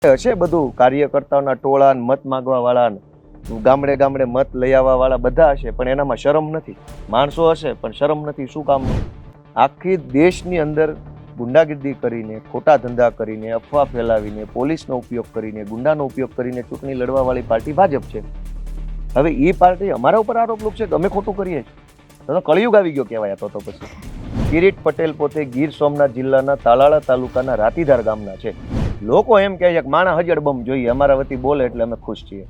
હશે બધું કાર્યકર્તાઓના ટોળા મત માંગવા વાળા ગામડે ગામડે મત લઈ આવવા વાળા બધા હશે, પણ એનામાં શરમ નથી. માણસો હશે પણ શરમ નથી. શું કામનું? આખી દેશની અંદર ગુંડાગીરી કરીને, ખોટા ધંધા કરીને, અફવા ફેલાવીને, પોલીસનો ઉપયોગ કરીને, ગુંડાનો ઉપયોગ કરીને ચૂંટણી લડવા વાળી પાર્ટી ભાજપ છે. હવે એ પાર્ટી અમારા ઉપર આરોપ છે કે અમે ખોટું કરીએ છીએ. તો કળિયુગ આવી ગયો કહેવાય. તો પછી કિરીટ પટેલ પોતે ગીર સોમનાથ જિલ્લાના તાલાળા તાલુકાના રાતીધાર ગામના છે. લોકો એમ કહે છે કે માણા હજડબમ જોઈએ, અમારા વતી બોલે એટલે અમે ખુશ છીએ.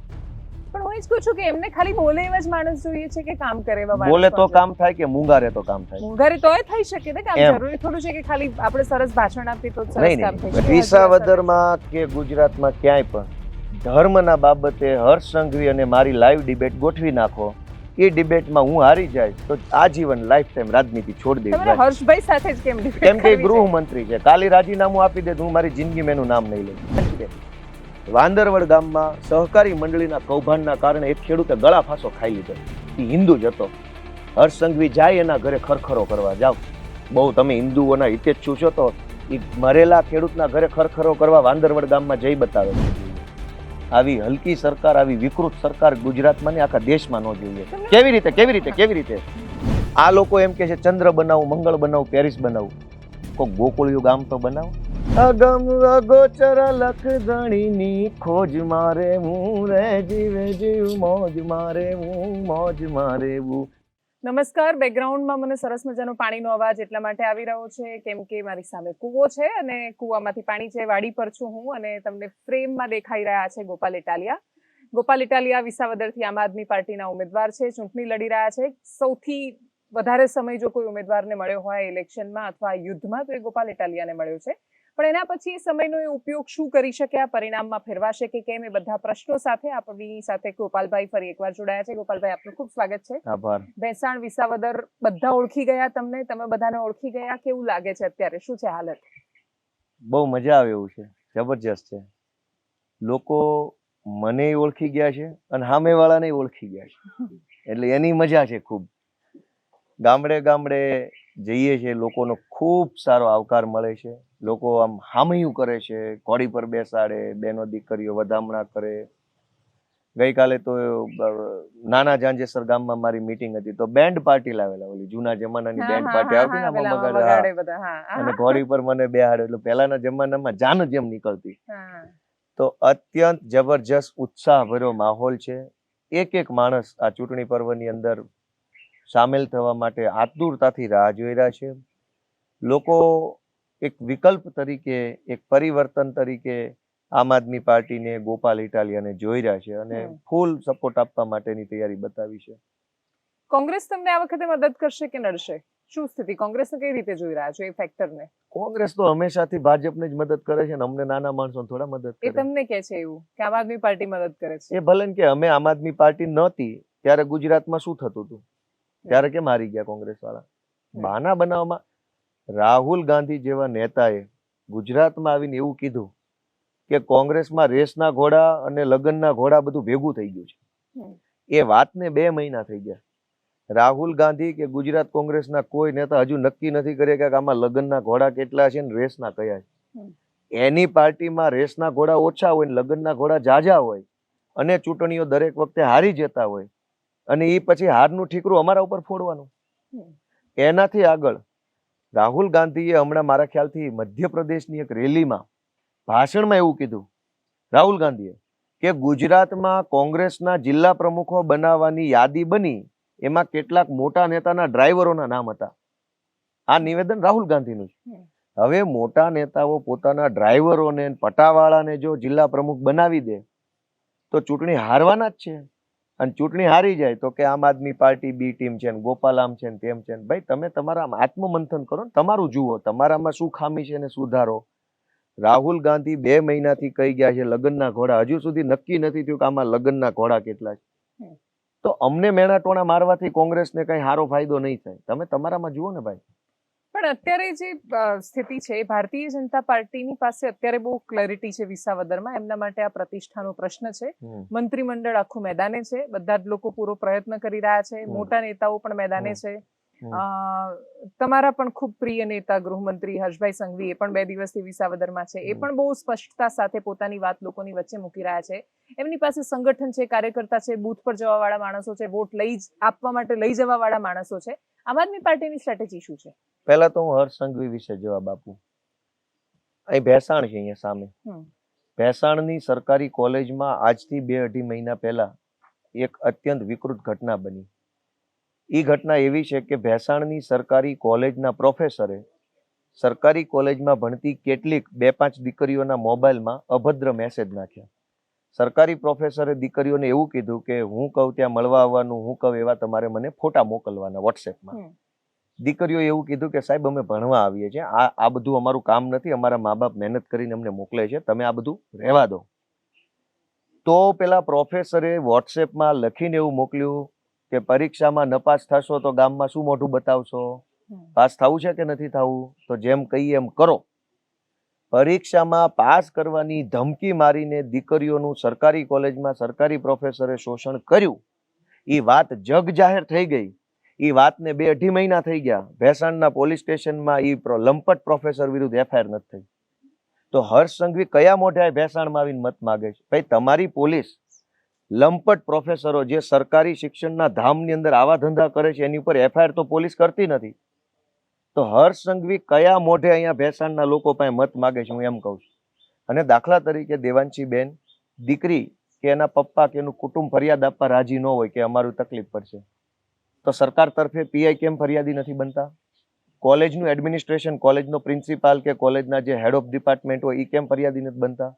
પણ હું જ કહું છું કે એમને ખાલી બોલે એવા જ માણસ જોઈએ છે કે કામ કરે એવા માણસ? બોલે તો કામ થાય કે મૂંગારે તો કામ થાય? મૂંગારે તોય થઈ શકે ને કામ. જરૂરી થોડું છે કે ખાલી આપણે સરસ ભાષણ આપીએ તો સરસ કામ થઈ શકે. વિસાવદરમાં કે ગુજરાતમાં ક્યાંય પણ ધર્મના બાબતે હર્ષ સંઘવી અને મારી લાઈવ ડિબેટ ગોઠવી નાખો. એ ડિબેટમાં હું હારી જાય તો આજીવન લાઈફ ટાઈમ રાજનીતિ છોડી દઈશ. હર્ષભાઈ સાથે જ કેમ ડિબેટ? કેમ કે ગૃહમંત્રી છે. કાલે રાજીનામું આપી દે તો હું મારી જિંદગીમાં એનું નામ નહીં લઉં. વાંદરવડ ગામમાં સહકારી મંડળીના કૌભાંડના કારણે એક ખેડૂતે ગળા ફાંસો ખાઈ લીધો. એ હિન્દુ જ હતો. હર્ષ સંઘવી જાય એના ઘરે ખરખરો કરવા જાવ. બહુ તમે હિન્દુઓના હિતેચ્છુ છો તો એ મરેલા ખેડૂતના ઘરે ખરખરો કરવા વાંદરવડ ગામમાં જઈ બતાવે. આવી હલકી સરકાર, આવી વિકૃત સરકાર ગુજરાતમાં ને આખા દેશમાં ન જોઈએ. કેવી રીતે આ લોકો એમ કે છે ચંદ્ર બનાવું, મંગળ બનાવું, પેરિસ બનાવું. કોઈ ગોકુળિયું ગામ તો બનાવો. અગમ અગોચર લખધણીની ખોજ મારે હું રે જીવે જીવ મોજ મારે હું મોજ મારે હું. નમસ્કાર. બેકગ્રાઉન્ડમાં મને સરસ મજાનો પાણીનો અવાજ એટલા માટે આવી રહ્યો છે કેમ કે મારી સામે કૂવો છે અને કૂવામાંથી પાણી છે. વાડી પર છું હું અને તમને ફ્રેમમાં દેખાઈ રહ્યા છે ગોપાલ ઇટાલિયા. ગોપાલ ઇટાલિયા વિસાવદરથી આમ આદમી પાર્ટીના ઉમેદવાર છે. ચૂંટણી લડી રહ્યા છે. સૌથી વધારે સમય જો કોઈ ઉમેદવારને મળ્યો હોય ઇલેક્શનમાં અથવા યુદ્ધમાં તો એ ગોપાલ ઇટાલિયાને મળ્યો છે. પણ એના પછી સમયનો એ ઉપયોગ શું કરી શક્યા, પરિણામમાં ફેરવાશે કે કેમ, એ બધા પ્રશ્નો સાથે આપણી સાથે ગોપાલભાઈ ફરી એકવાર જોડાયા છે. ગોપાલભાઈ, આપનું ખૂબ સ્વાગત છે. આભાર. ભેંસાણ, વિસાવદર બધા ઓળખી ગયા તમને? તમે બધાને ઓળખી ગયા? કેવું લાગે છે અત્યારે? શું છે હાલત? બહુ મજા આવે એવું છે. જબરજસ્ત છે. લોકો મને ઓળખી ગયા છે અને સામેવાળાને ઓળખી ગયા છે. એટલે એની મજા છે ખૂબ. ગામડે ગામડે જઈએ છીએ, લોકોનો ખૂબ સારો આવકાર મળે છે. લોકો આમ હામૈયું કરે છે, ઘોડી પર બેસાડે, બેનો દીકરીઓ વધામણા કરે. ગઈકાલે તો નાના જાંજેસર ગામમાં મારી મીટિંગ હતી તો બેન્ડ પાર્ટી લાવેલા. ઓલી જૂના જમાનાની બેન્ડ પાર્ટી આવતી ને અને ઘોડી પર મને બેહાડે. એટલે પહેલાના જમાનામાં જાન જેમ નીકળતી. તો અત્યંત જબરજસ્ત ઉત્સાહભર્યો માહોલ છે. એક એક માણસ આ ચૂંટણી પર્વની અંદર સામેલ થવા માટે આતુરતાથી રાહ જોઈ રહ્યા છે. લોકો એક વિકલ્પ તરીકે, એક પરિવર્તન તરીકે આમ આદમી પાર્ટીને, ગોપાલ ઇટાલિયાને જોઈ રહ્યા છે અને ફૂલ સપોર્ટ આપવા માટેની તૈયારી બતાવી છે. કોંગ્રેસ તમને આ વખતે મદદ કરશે કે નડશે? શું સ્થિતિ? કોંગ્રેસને કઈ રીતે જોઈ રહ્યા છો એ ફેક્ટરને? કોંગ્રેસ તો હંમેશાથી ભાજપને જ મદદ કરે છે ને અમને નાના માણસો થોડા મદદ કરે. એ તમને કે છે એવું કે આમ આદમી પાર્ટી મદદ કરે છે? એ ભલે કે અમે આમ આદમી પાર્ટી નહોતી ત્યારે ગુજરાતમાં શું થતું હતું, ત્યારે કેમ હારી ગયા કોંગ્રેસ વાળા? બહાના બનાવવામાં રાહુલ ગાંધી જેવા નેતાએ ગુજરાતમાં આવીને એવું કીધું કે કોંગ્રેસમાં રેસના ઘોડા અને લગ્નના ઘોડા બધું ભેગું થઈ ગયું છે. એ વાતને 2 મહિના થઈ ગયા. રાહુલ ગાંધી કે ગુજરાત કોંગ્રેસના કોઈ નેતા હજુ નક્કી નથી કરે કે આમાં લગ્નના ઘોડા કેટલા છે ને રેસના કયા છે. એની પાર્ટીમાં રેસના ઘોડા ઓછા હોય ને લગ્નના ઘોડા જાજા હોય અને ચૂંટણીઓ દરેક વખતે હારી જતા હોય અને એ પછી હારનું ઠીકરું અમારા ઉપર ફોડવાનું. એનાથી આગળ રાહુલ ગાંધીએ હમણાં મારા ખ્યાલથી મધ્યપ્રદેશની એક રેલીમાં ભાષણમાં એવું કીધું, રાહુલ ગાંધીએ, કે ગુજરાતમાં કોંગ્રેસના જિલ્લા પ્રમુખો બનાવવાની યાદી બની, એમાં કેટલાક મોટા નેતાના ડ્રાઈવરોના નામ હતા. આ નિવેદન રાહુલ ગાંધીનું છે. હવે મોટા નેતાઓ પોતાના ડ્રાઈવરોને, પટાવાળાને જો જિલ્લા પ્રમુખ બનાવી દે તો ચૂંટણી હારવાના જ છે. અને ચૂંટણી હારી જાય તો કે આમ આદમી પાર્ટી બી ટીમ છે ને ગોપાલ આમ છે ને તેમ છે. ભાઈ તમે તમારા આત્મમંથન કરો ને, તમારું જુઓ, તમારામાં શું ખામી છે ને સુધારો. રાહુલ ગાંધી 2 મહિનાથી કહી ગયા છે લગ્નના ઘોડા, હજુ સુધી નક્કી નથી થયું કે આમાં લગ્નના ઘોડા કેટલા છે. તો અમને મેણા ટોણા મારવાથી કોંગ્રેસને કઈ સારો ફાયદો નહીં થાય. તમે તમારામાં જુઓ ને ભાઈ. પણ અત્યારે જે સ્થિતિ છે, ભારતીય જનતા પાર્ટીની પાસે અત્યારે બહુ ક્લેરિટી છે વિસાવદરમાં. એમના માટે આ પ્રતિષ્ઠાનો પ્રશ્ન છે. મંત્રીમંડળ આખું મેદાને છે. બધા જ લોકો પૂરો પ્રયત્ન કરી રહ્યા છે. મોટા નેતાઓ પણ મેદાને છે. અ, તમારા પણ ખૂબ પ્રિય નેતા ગૃહમંત્રી હર્ષભાઈ સંઘવી એ પણ 2 દિવસથી વિસાવદરમાં છે. એ પણ બહુ સ્પષ્ટતા સાથે પોતાની વાત લોકોની વચ્ચે મૂકી રહ્યા છે. એમની પાસે સંગઠન છે, કાર્યકર્તા છે, બૂથ પર જવા વાળા માણસો છે, વોટ આપવા માટે લઈ જવા વાળા માણસો છે. આમ આદમી પાર્ટીની સ્ટ્રેટેજી શું છે? પહેલા તો હું હર્ષ સંઘવી વિશે જવાબ આપું. અહીં ભેસાણ છે, અહીંયા સામે ભેસાણની સરકારી કોલેજમાં આજથી 2-2.5 મહિના પહેલા એક અત્યંત વિકૃત ઘટના બની. એ ઘટના એવી છે કે ભેસાણની સરકારી કોલેજના પ્રોફેસરે સરકારી કોલેજમાં ભણતી કેટલીક 2-5 દીકરીઓના મોબાઈલમાં અભદ્ર મેસેજ નાખ્યા. સરકારી પ્રોફેસરે દીકરીઓને એવું કીધું કે હું કહું ત્યાં મળવા આવવાનું, હું કહું એવા તમારે મને ફોટા મોકલવાના વોટ્સએપમાં. દીકરીઓએ એવું કીધું કે સાહેબ અમે ભણવા આવીએ છીએ, આ બધું અમારું કામ નથી, અમારા મા બાપ મહેનત કરીને અમને મોકલે છે, તમે આ બધું રહેવા દો. તો પેલા પ્રોફેસરે વોટ્સએપમાં લખીને એવું મોકલ્યું કે પરીક્ષામાં નપાસ થશો તો ગામમાં શું મોઢું બતાવશો, પાસ થવું છે કે નથી થવું, તો જેમ કહીએ એમ કરો. પરીક્ષામાં પાસ કરવાની ધમકી મારીને દીકરીઓનું સરકારી કોલેજમાં સરકારી પ્રોફેસરે શોષણ કર્યું. એ વાત જગ જાહેર થઈ ગઈ. એ વાતને 2-2.5 મહિના થઈ ગયા. ભેસાણના પોલીસ સ્ટેશનમાં એ લંપટ પ્રોફેસર વિરુદ્ધ એફઆઈઆર નથી થઈ. તો હર્ષ સંઘવી કયા મોઢે ભેસાણમાં આવીને મત માગે છે? ભાઈ તમારી પોલીસ લંપટ પ્રોફેસરો જે સરકારી શિક્ષણના ધામની અંદર આવા ધંધા કરે છે એની ઉપર એફઆઈઆર તો પોલીસ કરતી નથી. તો હર્ષ સંઘવી કયા મોઢે અહીંયા ભેસાણના લોકો પાસે મત માગે છે, હું એમ કહું છું. અને દાખલા તરીકે દેવાંશી બેન દીકરી કે એના પપ્પા કે એનું કુટુંબ ફરિયાદ આપવા રાજી ન હોય કે અમારું તકલીફ પડશે, તો સરકાર તરફે પીઆઈ કેમ ફરિયાદી નથી બનતા? કોલેજનું એડમિનિસ્ટ્રેશન, કોલેજનો પ્રિન્સિપાલ કે કોલેજના જે હેડ ઓફ ડિપાર્ટમેન્ટ હોય એ કેમ ફરિયાદી નથી બનતા?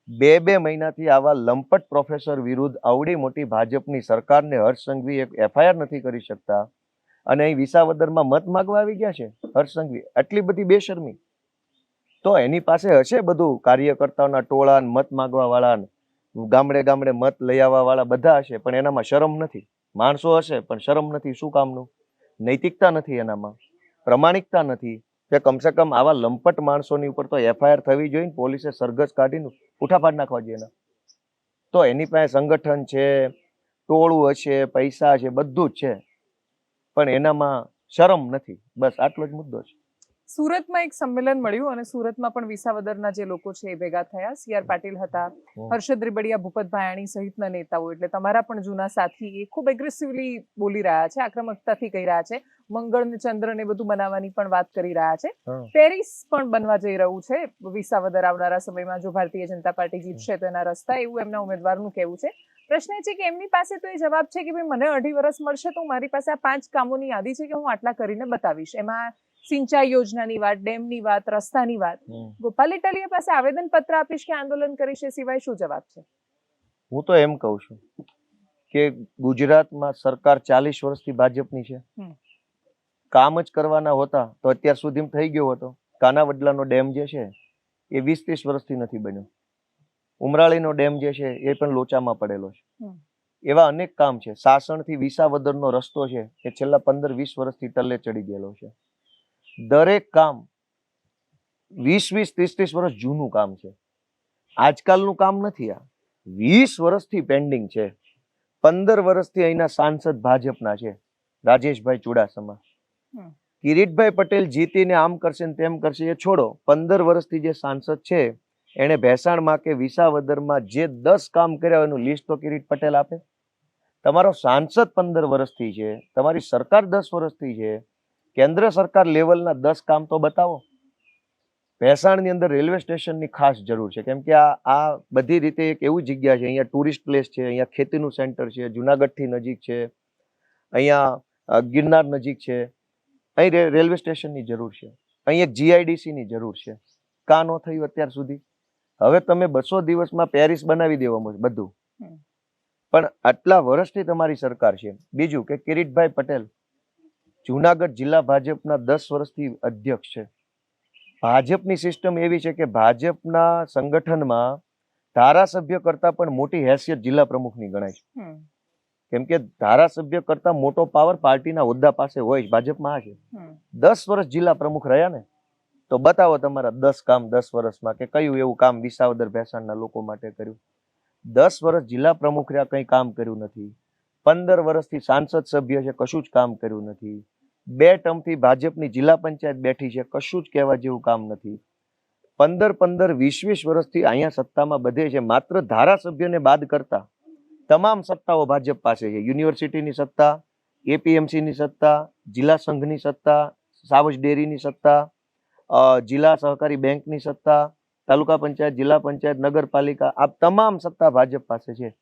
2-2 મહિનાથી આવા લંપટ પ્રોફેસર વિરુદ્ધ આવડી મોટી ભાજપની સરકારને હર્ષ સંઘવી એક એફઆઈઆર નથી કરી શકતા અને અહીં વિસાવદરમાં મત માગવા આવી ગયા છે હર્ષ સંઘવી. આટલી બધી બેશરમી તો એની પાસે હશે બધું, કાર્યકર્તાઓના ટોળા, મત માગવા વાળા, ગામડે ગામડે મત લઈ આવવા વાળા બધા હશે, પણ એનામાં શરમ નથી. માણસો હશે પણ શરમ નથી. શું કામનું? નૈતિકતા નથી એનામાં, પ્રમાણિકતા નથી. કે કમસે કમ આવા લંપટ માણસોની ઉપર તો એફઆઈઆર થવી જોઈએ. પોલીસે સરઘસ કાઢીને ઉઠા પાડ નાખવા જોઈએ એના. તો એની પાસે સંગઠન છે, ટોળું હશે, પૈસા છે, બધું જ છે, પણ એનામાં શરમ નથી. બસ આટલો જ મુદ્દો છે. સુરતમાં એક સંમેલન મળ્યું અને સુરતમાં પણ વિસાવદરના જે લોકો છે એ ભેગા થયા. સીઆર પાટીલ હતા, હર્ષદ રીબડિયા, ભૂપત ભાયાણી સહિતના નેતાઓ, એટલે તમારા પણ જૂના સાથી, એ ખૂબ એગ્રેસિવલી બોલી રહ્યા છે, આક્રમકતાથી કહી રહ્યા છે, મંગળ ને ચંદ્ર ને બધું બનાવવાની પણ વાત કરી રહ્યા છે. પેરિસ પણ બનવા જઈ રહ્યું છે વિસાવદર આવનારા સમયમાં જો ભારતીય જનતા પાર્ટી જીતશે તો એના રસ્તા, એવું એમના ઉમેદવારનું કહેવું છે. પ્રશ્ન એ છે કે એમની પાસે તો એ જવાબ છે કે ભાઈ મને 2.5 વર્ષ મળશે તો મારી પાસે આ 5 કામોની યાદી છે કે હું આટલા કરીને બતાવીશ. એમાં સિંચાઈ યોજનાની વાત, ડેમની વાત, રસ્તાની વાત. ગોપાલ ઇટાલિયા પાસે આવેદન પત્ર આપીશ કે આંદોલન કરીશ એ સિવાય શું જવાબ છે? હું તો એમ કહું છું કે ગુજરાતમાં સરકાર 40 વર્ષથી ભાજપની છે. કામ જ કરવાના હોતા તો અત્યાર સુધી થઈ ગયો હતો. કાનાવડલાનો ડેમ જે છે એ 20-30 વર્ષથી નથી બન્યો. ઉમરાળીનો ડેમ જે છે એ પણ લોચામાં પડેલો છે. એવા અનેક કામ છે. સાસણથી વિસાવદરનો રસ્તો છે એ છેલ્લા 15-20 વર્ષથી ટલ્લે ચડી ગયેલો છે. દરેક કામ 20-20, 30-30 વર્ષ જૂનું કામ છે. આજકાલનું કામ નથી. આ 20 વર્ષથી પેન્ડિંગ છે. 15 વર્ષથી અહીંના સાંસદ ભાજપના છે, રાજેશભાઈ ચુડાસમા. કિરીટભાઈ પટેલ જીતીને આમ કરશે ને તેમ કરશે એ છોડો. 15 વર્ષથી જે સાંસદ છે એને ભેસાણમાં કે વિસાવદરમાં જે 10 કામ કર્યા એનું લિસ્ટ તો કિરીટ પટેલ આપે. તમારો સાંસદ 15 વર્ષથી છે, તમારી સરકાર 10 વર્ષથી છે, કેન્દ્ર સરકાર લેવલના 10 કામ તો બતાવો. ભેસાણની અંદર રેલવે સ્ટેશનની ખાસ જરૂર છે, કેમ કે આ બધી રીતે એક એવી જગ્યા છે, અહીંયા ટુરિસ્ટ પ્લેસ છે, અહીંયા ખેતીનું સેન્ટર છે, જુનાગઢથી નજીક છે, અહીંયા ગિરનાર નજીક છે, અહીં રેલવે સ્ટેશનની જરૂર છે, અહીં એક જીઆઈડીસીની જરૂર છે. કાં ન થયું અત્યાર સુધી? હવે તમે 200 દિવસમાં પેરિસ બનાવી દેવામાં બધું, પણ આટલા વર્ષથી તમારી સરકાર છે. બીજું કે કિરીટભાઈ પટેલ જુનાગઢ જિલ્લા ભાજપના 10 વર્ષથી અધ્યક્ષ છે. ભાજપની સિસ્ટમ એવી છે કે ભાજપના સંગઠનમાં ધારાસભ્ય કરતા પણ મોટી હેસિયત જિલ્લા પ્રમુખની ગણાય છે. કેમ કે ધારાસભ્ય કરતા મોટો પાવર પાર્ટીના હોદ્દા પાસે હોય. ભાજપમાં આ છે. 10 વર્ષ જિલ્લા પ્રમુખ રહ્યા ને, તો બતાવો તમારા 10 કામ 10 વર્ષમાં કે કયું એવું કામ વિસાવદર ભેસાણના લોકો માટે કર્યું. 10 વર્ષ જિલ્લા પ્રમુખ રહ્યા, કંઈ કામ કર્યું નથી. 15 વર્ષથી સાંસદ સભ્ય છે, કશું જ કામ કર્યું નથી. 2 ટર્મથી ભાજપની જિલ્લા પંચાયત બેઠી છે, કશું જ કહેવા જેવું કામ નથી. 15 20 વર્ષથી અહીંયા સત્તામાં બધે છે. માત્ર ધારાસભ્યને બાદ કરતા તમામ સત્તાઓ ભાજપ પાસે છે. યુનિવર્સિટીની સત્તા, એપીએમસીની સત્તા, જિલ્લા સંઘની સત્તા, સાવજ ડેરીની સત્તા, જિલ્લા સહકારી બેંકની સત્તા, તાલુકા પંચાયત, જિલ્લા પંચાયત, નગરપાલિકા, આ તમામ સત્તા ભાજપ પાસે છે.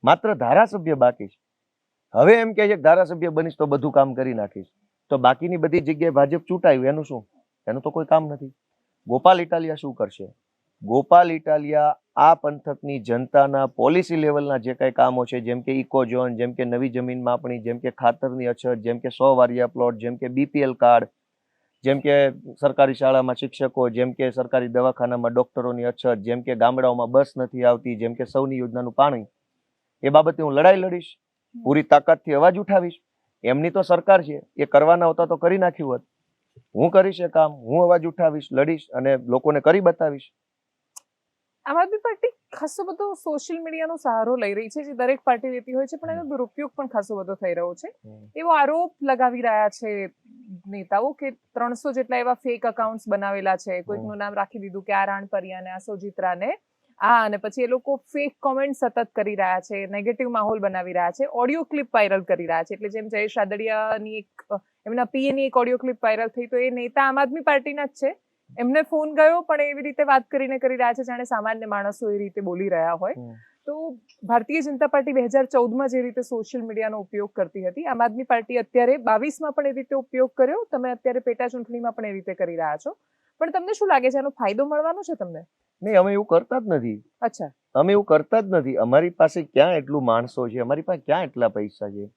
માત્ર ધારાસભ્ય બાકી છે. હવે એમ કહે છે કે ધારાસભ્ય બનીશ તો બધું કામ કરી નાખીશ, તો બાકીની બધી જગ્યાએ ભાજપ ચૂંટાયું એનું શું? એનું તો કોઈ કામ નથી. ગોપાલ ઇટાલિયા શું કરશે? ગોપાલ ઇટાલિયા આ પંથકની જનતાના પોલિસી લેવલના જે કાંઈ કામો છે, જેમ કે ઇકો ઝોન, જેમ કે નવી જમીન માપણી, જેમ કે ખાતરની અછત, જેમ કે 100 વારિયા પ્લોટ, જેમ કે બીપીએલ કાર્ડ, જેમ કે સરકારી શાળામાં શિક્ષકો, જેમ કે સરકારી દવાખાનામાં ડોક્ટરોની અછત, જેમ કે ગામડાઓમાં બસ નથી આવતી, જેમ કે સૌની યોજનાનું પાણી, એ બાબતે હું લડાઈ લડીશ, પૂરી તાકાતથી અવાજ ઉઠાવીશ. એમની તો સરકાર છે, એ કરવાના હોતા તો કરી નાખ્યું હોત. હું કરીશ એ કામ, હું અવાજ ઉઠાવીશ, લડીશ અને લોકોને કરી બતાવીશ. આમ આદમી પાર્ટી ખાસો બધો સોશિયલ મીડિયાનો સહારો લઈ રહી છે, જે દરેક પાર્ટી લેતી હોય છે, પણ એનો દુરુપયોગ પણ ખાસો બધો થઈ રહ્યો છે. એવો આરોપ લગાવી રહ્યા છે નેતાઓ કે 300 જેટલા એવા ફેક અકાઉન્ટ્સ બનાવેલા છે. કોઈકનું નામ રાખી દીધું કે આ રાણપરિયાને, આ સોજિત્રાને, અને પછી એ લોકો ફેક કોમેન્ટ સતત કરી રહ્યા છે, નેગેટિવ માહોલ બનાવી રહ્યા છે, ઓડિયો ક્લિપ વાયરલ કરી રહ્યા છે. એટલે જેમ જયેશ રાદડિયાની એમના પીએની એક ઓડિયો ક્લિપ વાયરલ થઈ, તો એ નેતા આમ આદમી પાર્ટીના જ છે. એમને ફોન ગયો પણ એવી રીતે વાત કરીને કરી રહ્યા છે જાણે સામાન્ય માણસો એ રીતે બોલી રહ્યા હોય. તો ભારતીય જનતા પાર્ટી 2014માં જે રીતે સોશિયલ મીડિયાનો ઉપયોગ કરતી હતી, આમ આદમી પાર્ટી અત્યારે 22માં પણ એ રીતે ઉપયોગ કર્યો. તમે અત્યારે પેટા ચૂંટણીમાં પણ એ રીતે કરી રહ્યા છો. પણ તમને શું લાગે છે, એનો ફાયદો મળવાનો છે તમને? નહીં, અમે એવું કરતા જ નથી. અચ્છા, અમે એવું કરતા જ નથી. અમારી પાસે ક્યાં એટલું માણસો છે, અમારી પાસે ક્યાં એટલા પૈસા છે?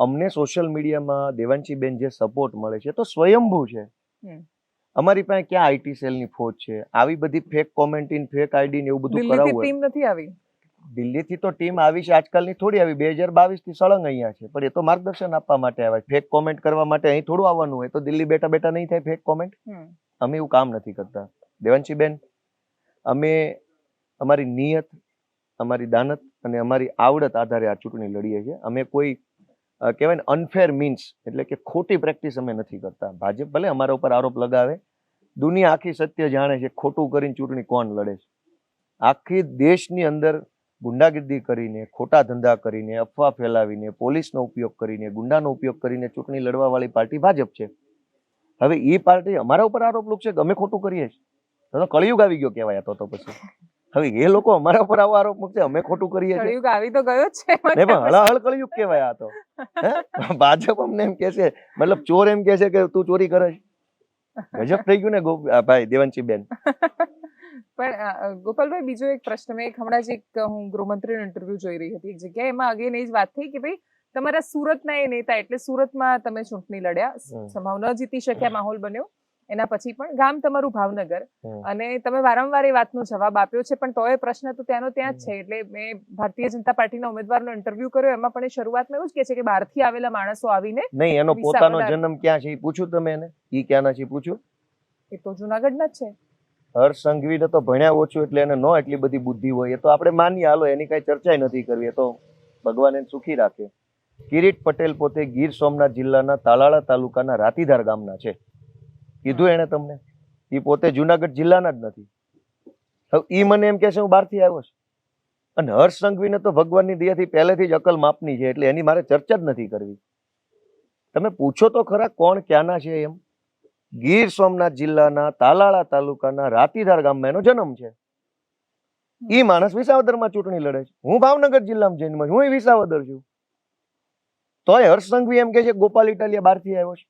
અમને સોશિયલ મીડિયામાં દેવાંશીબેન જે સપોર્ટ મળે છે તો સ્વયંભૂ છે. અમારી પાસે ક્યાં આઈટી સેલની ફોજ છે? આવી બધી ફેક કોમેન્ટિંગ, ફેક આઈડી ને એવું બધું કરાવવું. ટીમ નથી આવી. દિલ્હીથી તો ટીમ આવી છે, આજકાલની થોડી આવી. 2022 થી સળંગ અહીંયા છે, પણ એ તો માર્ગદર્શન આપવા માટે આવે. ફેક કોમેન્ટ કરવા માટે અહીં થોડું આવવાનું હોય. તો દિલ્હી બેઠા બેઠા નહીં થાય ફેક કોમેન્ટ. અમે એવું કામ નથી કરતા દેવાંશીબેન. અમે અમારી નિયત, અમારી દાનત અને અમારી આવડત આધારે આ ચૂંટણી લડીએ છીએ. અમે કોઈ કહેવાય ને અનફેર મીન્સ એટલે કે ખોટી પ્રેક્ટિસ અમે નથી કરતા. ભાજપ ભલે અમારા ઉપર આરોપ લગાવે, દુનિયા આખી સત્ય જાણે છે ખોટું કરીને ચૂંટણી કોણ લડે છે. આખી દેશની અંદર ગુંડાગીરી કરીને, ખોટા ધંધા કરીને, અફવા ફેલાવીને, પોલીસનો ઉપયોગ કરીને, ગુંડાનો ઉપયોગ કરીને ચૂંટણી લડવા વાળી પાર્ટી ભાજપ છે. હવે એ પાર્ટી અમારા ઉપર આરોપ લૂકશે કે અમે ખોટું કરીએ છીએ, તો કળિયુગ આવી ગયો કહેવાય. તો પછી હવે એ લોકો અમારા ઉપર આવો આરોપ મૂકશે અમે ખોટું કરીએ છીએ. કળિયુગ આવી તો ગયો જ છે. નહીં પણ હળહળ કળિયુગ કહેવાય. આ તો ભાજપ અમને એમ કે છે, મતલબ ચોર એમ કે છે કે તું ચોરી કરે છે. ગજબ થઈ ગયું ને ભાઈ દેવાંશીબેન. પણ ગોપાલભાઈ, બીજો એક પ્રશ્ન, મેં હમણાં જ હું ગૃહમંત્રીનો ઇન્ટરવ્યુ જોઈ રહી હતી એક જગ્યાએ, એમાં અગેન એ જ વાત થઈ કે ભાઈ તમારા સુરતના એ નેતા, એટલે સુરતમાં તમે ચૂંટણી લડ્યા, સંભાવ ન જીતી શક્યા, માહોલ બન્યો. એના પછી પણ ગામ તમારું ભાવનગર, અને તમે વારંવાર એ વાતનો જવાબ આપ્યો છે, પણ તોય પ્રશ્ન તો ત્યાંનો ત્યાં જ છે. એટલે મેં ભારતીય જનતા પાર્ટીના ઉમેદવારનો ઇન્ટરવ્યુ કર્યો, એમાં પણ એ શરૂઆતમાં એવું જ કહે છે કે બહારથી આવેલા માણસો આવીને. નહીં, એનો પોતાનો જન્મ ક્યાં છે એ પૂછ્યું તમે એને? ઈ ક્યાંના છે પૂછ્યું? એ તો જુનાગઢના જ છે. હર્ષ સંઘવીને તો ભણ્યા ઓછું એટલે એને નો એટલી બધી બુદ્ધિ હોય, એ તો આપણે માનીએ. હાલો, એની કઈ ચર્ચા નથી કરવી, એ તો ભગવાન એને સુખી રાખે. કિરીટ પટેલ પોતે ગીર સોમનાથ જિલ્લાના તાલાળા તાલુકાના રાતીધાર ગામના છે. કીધું એને તમને? એ પોતે જુનાગઢ જિલ્લાના જ નથી. હવે ઈ મને એમ કે છે હું બહારથી આવ્યો છું. અને હર્ષ સંઘવીને તો ભગવાનની દયાથી પહેલેથી જ અકલ માપની છે, એટલે એની મારે ચર્ચા જ નથી કરવી. તમે પૂછો તો ખરા કોણ ક્યાંના છે એમ. ગીર સોમનાથ જિલ્લાના તાલાળા તાલુકાના રાતીધાર ગામમાં એનો જન્મ છે. ઈ માણસ વિસાવદરમાં ચૂંટણી લડે છે. હું ભાવનગર જિલ્લામાં જન્મ છું, હું વિસાવદર છું. તોય હર્ષ સંઘવી એમ કે છે ગોપાલ ઇટાલિયા બહારથી આવ્યો છે.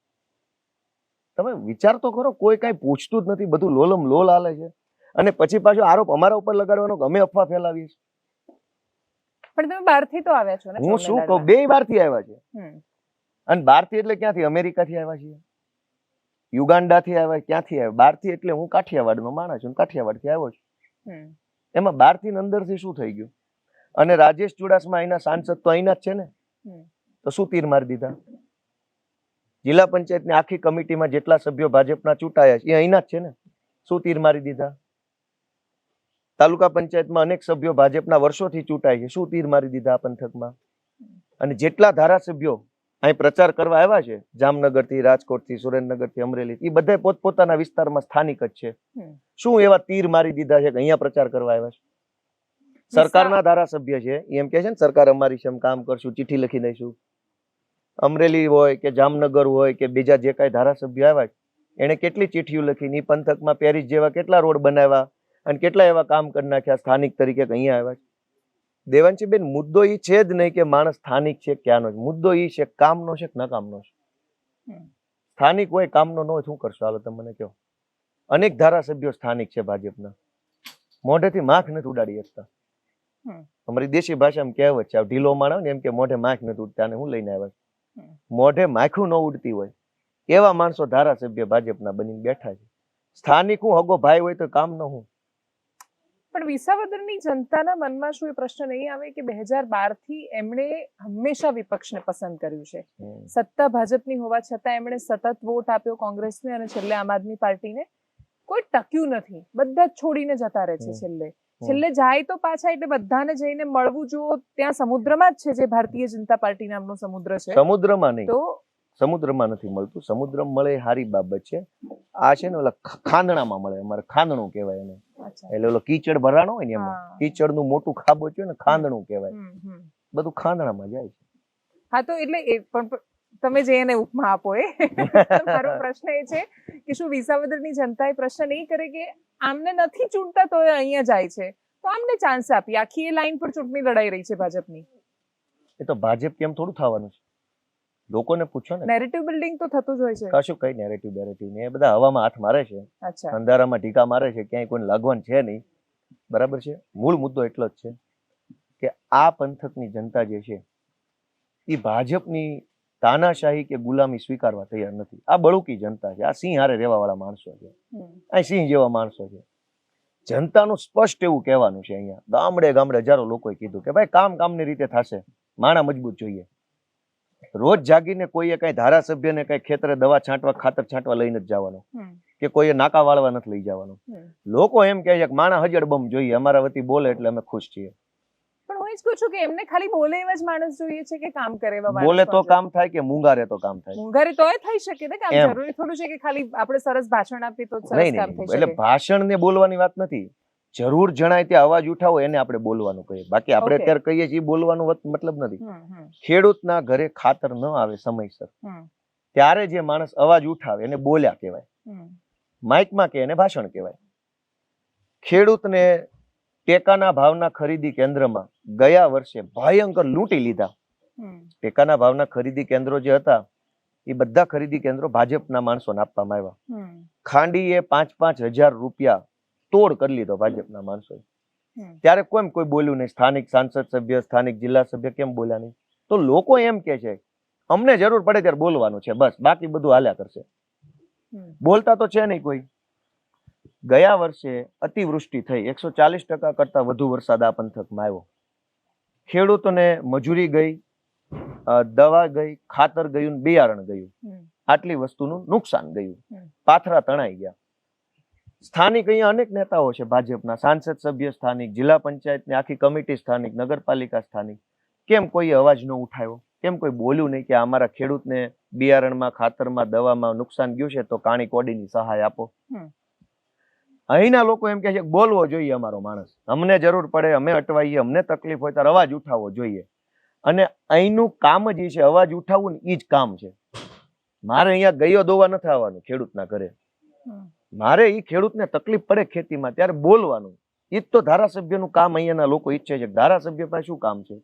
તમે વિચાર તો કરો, કોઈ કઈ પૂછતું જ નથી, બધું લોલમ લોલ હાલે છે. અને પછી પાછો આરોપ અમારા ઉપર લગાડવાનો કે અમે અફવા ફેલાવીએ છીએ. પણ તમે બહારથી તો આવ્યા છો ને? હું શું કહું, બે બહારથી આવ્યા છે. અને બહારથી એટલે ક્યાંથી? અમેરિકાથી આવ્યા છીએ, યુગાન્ડાથી આવ્યા, ક્યાંથી આવ્યા? બહારથી એટલે હું કાઠિયાવાડનો માણસ છું, કાઠિયાવાડથી આવ્યો છું. એમાં બહારથી અંદરથી શું થઈ ગયું? અને રાજેશ ચુડાસમા અહીંના સાંસદ તો અહીંના જ છે ને, તો શું તીર મારી દીધા? જિલ્લા પંચાયતની આખી કમિટીમાં જેટલા સભ્યો ભાજપના ચૂંટાયા છે એ અહીંના જ છે ને, શું તીર મારી દીધા? તાલુકા પંચાયતમાં અનેક સભ્યો ભાજપના વર્ષોથી ચૂંટાય છે, શું તીર મારી દીધા આ પંથકમાં? અને જેટલા ધારાસભ્યો અહીં પ્રચાર કરવા આવ્યા છે જામનગરથી, રાજકોટથી, સુરેન્દ્રનગરથી, અમરેલીથી, એ બધા પોતપોતાના વિસ્તારમાં સ્થાનિક જ છે. શું એવા તીર મારી દીધા છે કે અહીંયા પ્રચાર કરવા આવ્યા છે? સરકારના ધારાસભ્ય છે, એ એમ કે છે ને સરકાર અમારી છે, કામ કરશું, ચિઠ્ઠી લખી દઈશું. અમરેલી હોય કે જામનગર હોય કે બીજા જે કાંઈ ધારાસભ્ય આવ્યા એને કેટલી ચિઠ્ઠીઓ લખી, પંથકમાં પેરિસ જેવા કેટલા રોડ બનાવ્યા અને કેટલા એવા કામ કરી નાખ્યા સ્થાનિક તરીકે અહીંયા આવ્યા છે. દેવાંશીબેન, મુદ્દો એ છે જ નહીં કે માણસ સ્થાનિક છે ક્યાંનો છે, મુદ્દો એ છે કામનો છે કે નકામનો છે. સ્થાનિક હોય કામનો ન હોય શું કરશો? હાલો તમે મને કહો. અનેક ધારાસભ્યો સ્થાનિક છે ભાજપના, મોઢેથી માખ નથી ઉડાડી શકતા. અમારી દેશી ભાષામાં કહેવત છે, ઢીલો માણસ ને એમ કે મોઢે માખ નથી ઉડતા, અને હું લઈને આવ્યા છું. મોઢે માખું ન ઉડતી હોય એવા માણસો ધારાસભ્ય ભાજપના બનીને બેઠા છે. સ્થાનિક હું હગો ભાઈ હોય તો કામ ન હું. પણ વિસાવદરની જનતાના મનમાં શું એ પ્રશ્ન નહીં આવે કે 2012 થી એમણે હંમેશા વિપક્ષને પસંદ કર્યું છે, સત્તા ભાજપની હોવા છતાં એમણે સતત વોટ આપ્યો કોંગ્રેસને અને છેલ્લે આમ આદમી પાર્ટીને. કોઈ ટક્યું નથી, બધા જ છોડીને જતા રહે છે. છેલ્લે જાય તો પાછા, એટલે બધાને જઈને મળવું જો ત્યાં સમુદ્રમાં જ છે, જે ભારતીય જનતા પાર્ટી નામનો સમુદ્ર છે. સમુદ્રમાં નહીં, તો સમુદ્રમાં નથી મળતું. સમુદ્રમાં મળે એ સારી બાબત છે. આ છે ને ઓલા ખાંદણામાં મળે, અમારે ખાંદણું કહેવાય એને. એટલે ઓલો કીચડ ભરાણો હોય ને એમાં કીચડનું મોટું ખાબોચ હોય ને ખાંદણું કહેવાય. બધું ખાંદણામાં જાય છે. હા, તો એટલે એ પણ તમે જે એને ઉપમા આપો એ મારો પ્રશ્ન એ છે કે શું વિસાવદરની જનતા એ પ્રશ્ન નહીં કરે કે આમને નથી ચૂંટતા તો અહીંયા જાય છે, તો આમને ચાન્સ આપી. આખી એ લાઈન પર ચૂંટણી લડાઈ રહી છે ભાજપની. એ તો ભાજપ કેમ થોડું થવાનું છે? લોકોને પૂછો ને. નેરેટિવ બિલ્ડિંગ તો થતું જ હોય છે. કશું કઈ નેરેટિવ ને એ બધા હવામાં હાથ મારે છે, અંધારામાં ઢીકા મારે છે, ક્યાંય કોઈ લાગવાનું છે નહીં. બરાબર છે. મૂળ મુદ્દો એટલો જ છે કે આ પંથકની જનતા જે છે એ ભાજપની તાનાશાહી કે ગુલામી સ્વીકારવા તૈયાર નથી. આ બળુકી જનતા છે, આ સિંહ હારે રહેવા વાળા માણસો છે, આ સિંહ જેવા માણસો છે. જનતાનું સ્પષ્ટ એવું કહેવાનું છે. અહીંયા ગામડે ગામડે હજારો લોકોએ કીધું કે ભાઈ કામની રીતે થશે, માણા મજબૂત જોઈએ. રોજ જાગીને કોઈએ કઈ ધારાસભ્યને કઈ ખેતરે દવા છાંટવા, ખાતર છાંટવા લઈને જ જવાનો કે કોઈએ નાકા વાળવા નથી લઈ જવાનું. લોકો એમ કહે છે કે માણા હજડ બમ જોઈએ, અમારા વતી બોલે એટલે અમે ખુશ છીએ. પણ હું જ કહું છું કે એમને ખાલી બોલે એવા જ માણસ જોઈએ છે કે કામ કરે એવા માણસ. બોલે તો કામ થાય કે મૂંગારે તો કામ થાય? મૂંગારે તોય થઈ શકે ને કામ. જરૂરી થોડું છે કે ખાલી આપણે સરસ ભાષણ આપીએ તો સરસ કામ થઈ શકે. એટલે ભાષણ ને બોલવાની વાત નથી. જરૂર જણાય ત્યાં અવાજ ઉઠાવો એને આપણે બોલવાનું કહીએ. બાકી આપણે અત્યારે કહીએ છીએ બોલવાનો મતલબ નથી. ખેડૂતના ઘરે ખાતર ન આવે સમયસર ત્યારે જે માણસ અવાજ ઉઠાવે એને બોલ્યા કહેવાય. માઇકમાં કે એને ભાષણ કહેવાય. ખેડૂતને ટેકાના ભાવના ખરીદી કેન્દ્રમાં ગયા વર્ષે ભયંકર લૂંટી લીધા. ટેકાના ભાવના ખરીદી કેન્દ્રો જે હતા એ બધા ખરીદી કેન્દ્રો ભાજપના માણસોને આપવામાં આવ્યા. ખાંડીએ 5,000 રૂપિયા તોડ કરી લીધો ભાજપના માણસોએ. ત્યારે કોઈ બોલ્યું નહીં. સ્થાનિક સાંસદ સભ્ય, સ્થાનિક જિલ્લા સભ્ય કેમ બોલ્યા નહીં? તો લોકો એમ કે છે અમને જરૂર પડે ત્યારે બોલવાનું છે, બસ, બાકી બધું હાલ્યા કરશે. બોલતા તો છે નહીં કોઈ. ગયા વર્ષે અતિવૃષ્ટિ થઈ, 140% કરતા વધુ વરસાદ આ પંથકમાં આવ્યો. ખેડૂતોને મજૂરી ગઈ, દવા ગઈ, ખાતર ગયું, બિયારણ ગયું, આટલી વસ્તુનું નુકસાન ગયું, પાથરા તણાઈ ગયા. સ્થાનિક અહીંયા અનેક નેતાઓ છે ભાજપના, સાંસદ સભ્ય સ્થાનિક, જિલ્લા પંચાયતની આખી કમિટી સ્થાનિક, નગરપાલિકા સ્થાનિક. કેમ કોઈ અવાજ ન ઉઠાવ્યો? કેમ કોઈ બોલ્યું નહીં કે અમારા ખેડૂતને બિયારણમાં, ખાતરમાં, દવામાં નુકસાન ગયું છે તો કાણી કોડીની સહાય આપો? અહીંના લોકો એમ કહે છે બોલવો જોઈએ અમારો માણસ, અમને જરૂર પડે, અમે અટવાઈએ, અમને તકલીફ હોય ત્યારે અવાજ ઉઠાવવો જોઈએ. અને અહીંનું કામ જ એ છે, અવાજ ઉઠાવવું ને એ જ કામ છે. મારે અહીંયા ગયો દોવા નથી આવવાનું ખેડૂતના ઘરે. મારે એ ખેડૂતને તકલીફ પડે ખેતીમાં ત્યારે બોલવાનું. એ જ તો ધારાસભ્યનું કામ અહીંયાના લોકો ઈચ્છે છે. ધારાસભ્ય પાસે શું કામ છે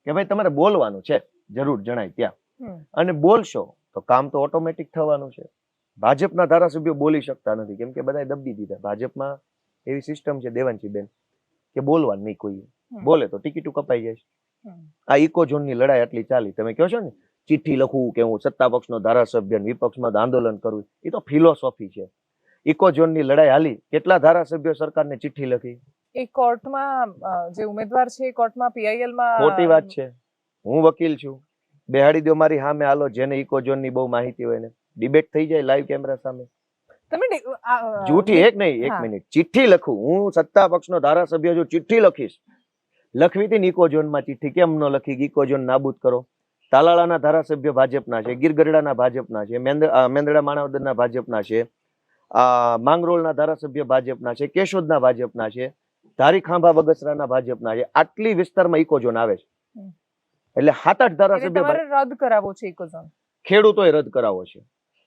કે ભાઈ તમારે બોલવાનું છે જરૂર જણાય ત્યાં, અને બોલશો તો કામ તો ઓટોમેટિક થવાનું છે. ભાજપના ધારાસભ્યો બોલી શકતા નથી કેમ કે બધાએ દબી દીધા. ભાજપમાં એવી સિસ્ટમ છે દેવાંશીબેન કે બોલવાનું નહીં. કોઈ બોલે તો ટિકિટો કપાઈ જાય છે. આ ઇકો ઝોનની લડાઈ આટલી ચાલી, તમે કહો છો ને ચિઠ્ઠી લખવું કે હું સત્તા પક્ષનો ધારાસભ્ય વિપક્ષમાં આંદોલન કરવું, એ તો ફિલોસોફી છે. ઇકો ઝોનની લડાઈ હાલી, કેટલા ધારાસભ્યો સરકારને ચિઠ્ઠી લખી? એ કોર્ટમાં જે ઉમેદવાર છે કોર્ટમાં PIL માં. ખોટી વાત છે. હું વકીલ છું, બેહાડી દો મારી સામે, હાલો જેને ઇકો ઝોનની બહુ માહિતી હોય ને ડિબેટ થઈ જાય લાઈવ કેમેરા સામે. તમે જૂઠી એક નહીં, એક મિનિટ, ચિઠ્ઠી લખું હું સત્તા પક્ષનો ધારાસભ્ય જો ચિઠ્ઠી લખીશ, લખવી હતી ને ઇકો ઝોનમાં ચિઠ્ઠી કેમ ન લખી? ઇકો ઝોન નાબૂદ કરો. તાલાળાના ધારાસભ્ય ભાજપના છે, ગીર ગઢડાના ભાજપના છે, મેંદરડા માણાવદરના ભાજપના છે, માંગરોળના ધારાસભ્ય ભાજપના છે, કેશોદના ભાજપના છે, ધારી ખાંભા બગસરાના ભાજપના છે. આટલી વિસ્તારમાં ઇકોઝોન આવે છે. એટલે 7-8 એટલે ધારાસભ્ય તમારે રદ કરાવવો છે ઇકોઝોન, ખેડૂતોએ રદ કરાવો છે.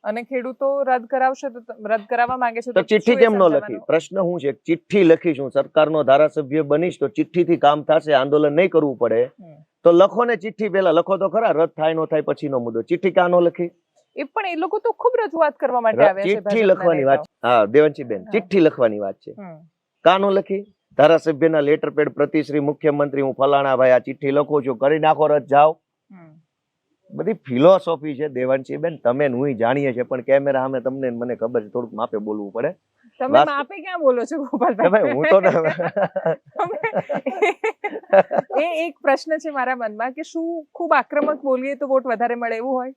અને ખેડૂતો રદ કરાવશે તો રદ કરાવવા માંગે છે તો ચિઠ્ઠી શું એ કેમ ન લખી? સમજાવવાનું? પ્રશ્ન શું છે? ચિઠ્ઠી લખીશું, સરકારનો ધારાસભ્ય બનીશ તો ચિઠ્ઠીથી કામ થશે, આંદોલન નહીં કરવું પડે. તો લખો ને ચિઠ્ઠી, પેલા લખો તો ખરા. રદ થાય ન થાય પછીનો મુદ્દો. ચિઠ્ઠી કાં ન લખી? એ પણ એ લોકો તો ખૂબ રજૂઆત કરવા માટે આવ્યા છે. ચિઠ્ઠી ભાજપના લખવાની વાત નેતાઓ. છે. હા દેવાંશીબેન, હા. ચિઠ્ઠી લખવાની વાત છે. હમ. કાં ન લખી? ધારાસભ્યના લેટર પેડ પ્રતિ શ્રી મુખ્યમંત્રી હું ફલાણા ભાઈ આ ચિઠ્ઠી લખું છું, કરી નાખો, રદ જાઓ. હમ. બધી ફિલોસોફી છે દેવાંશીબેન, તમે હું જાણીએ છે, પણ કેમેરા સામે તમને ને મને ખબર છે, થોડુંક માપે બોલવું પડે. તમે વાત- માપે ક્યાં બોલો છો કે ગોપાલભાઈ? ભાઈ હું તો એ એક પ્રશ્ન છે મારા મનમાં કે શું ખૂબ આક્રમક બોલીએ તો વોટ વધારે મળે એવું હોય?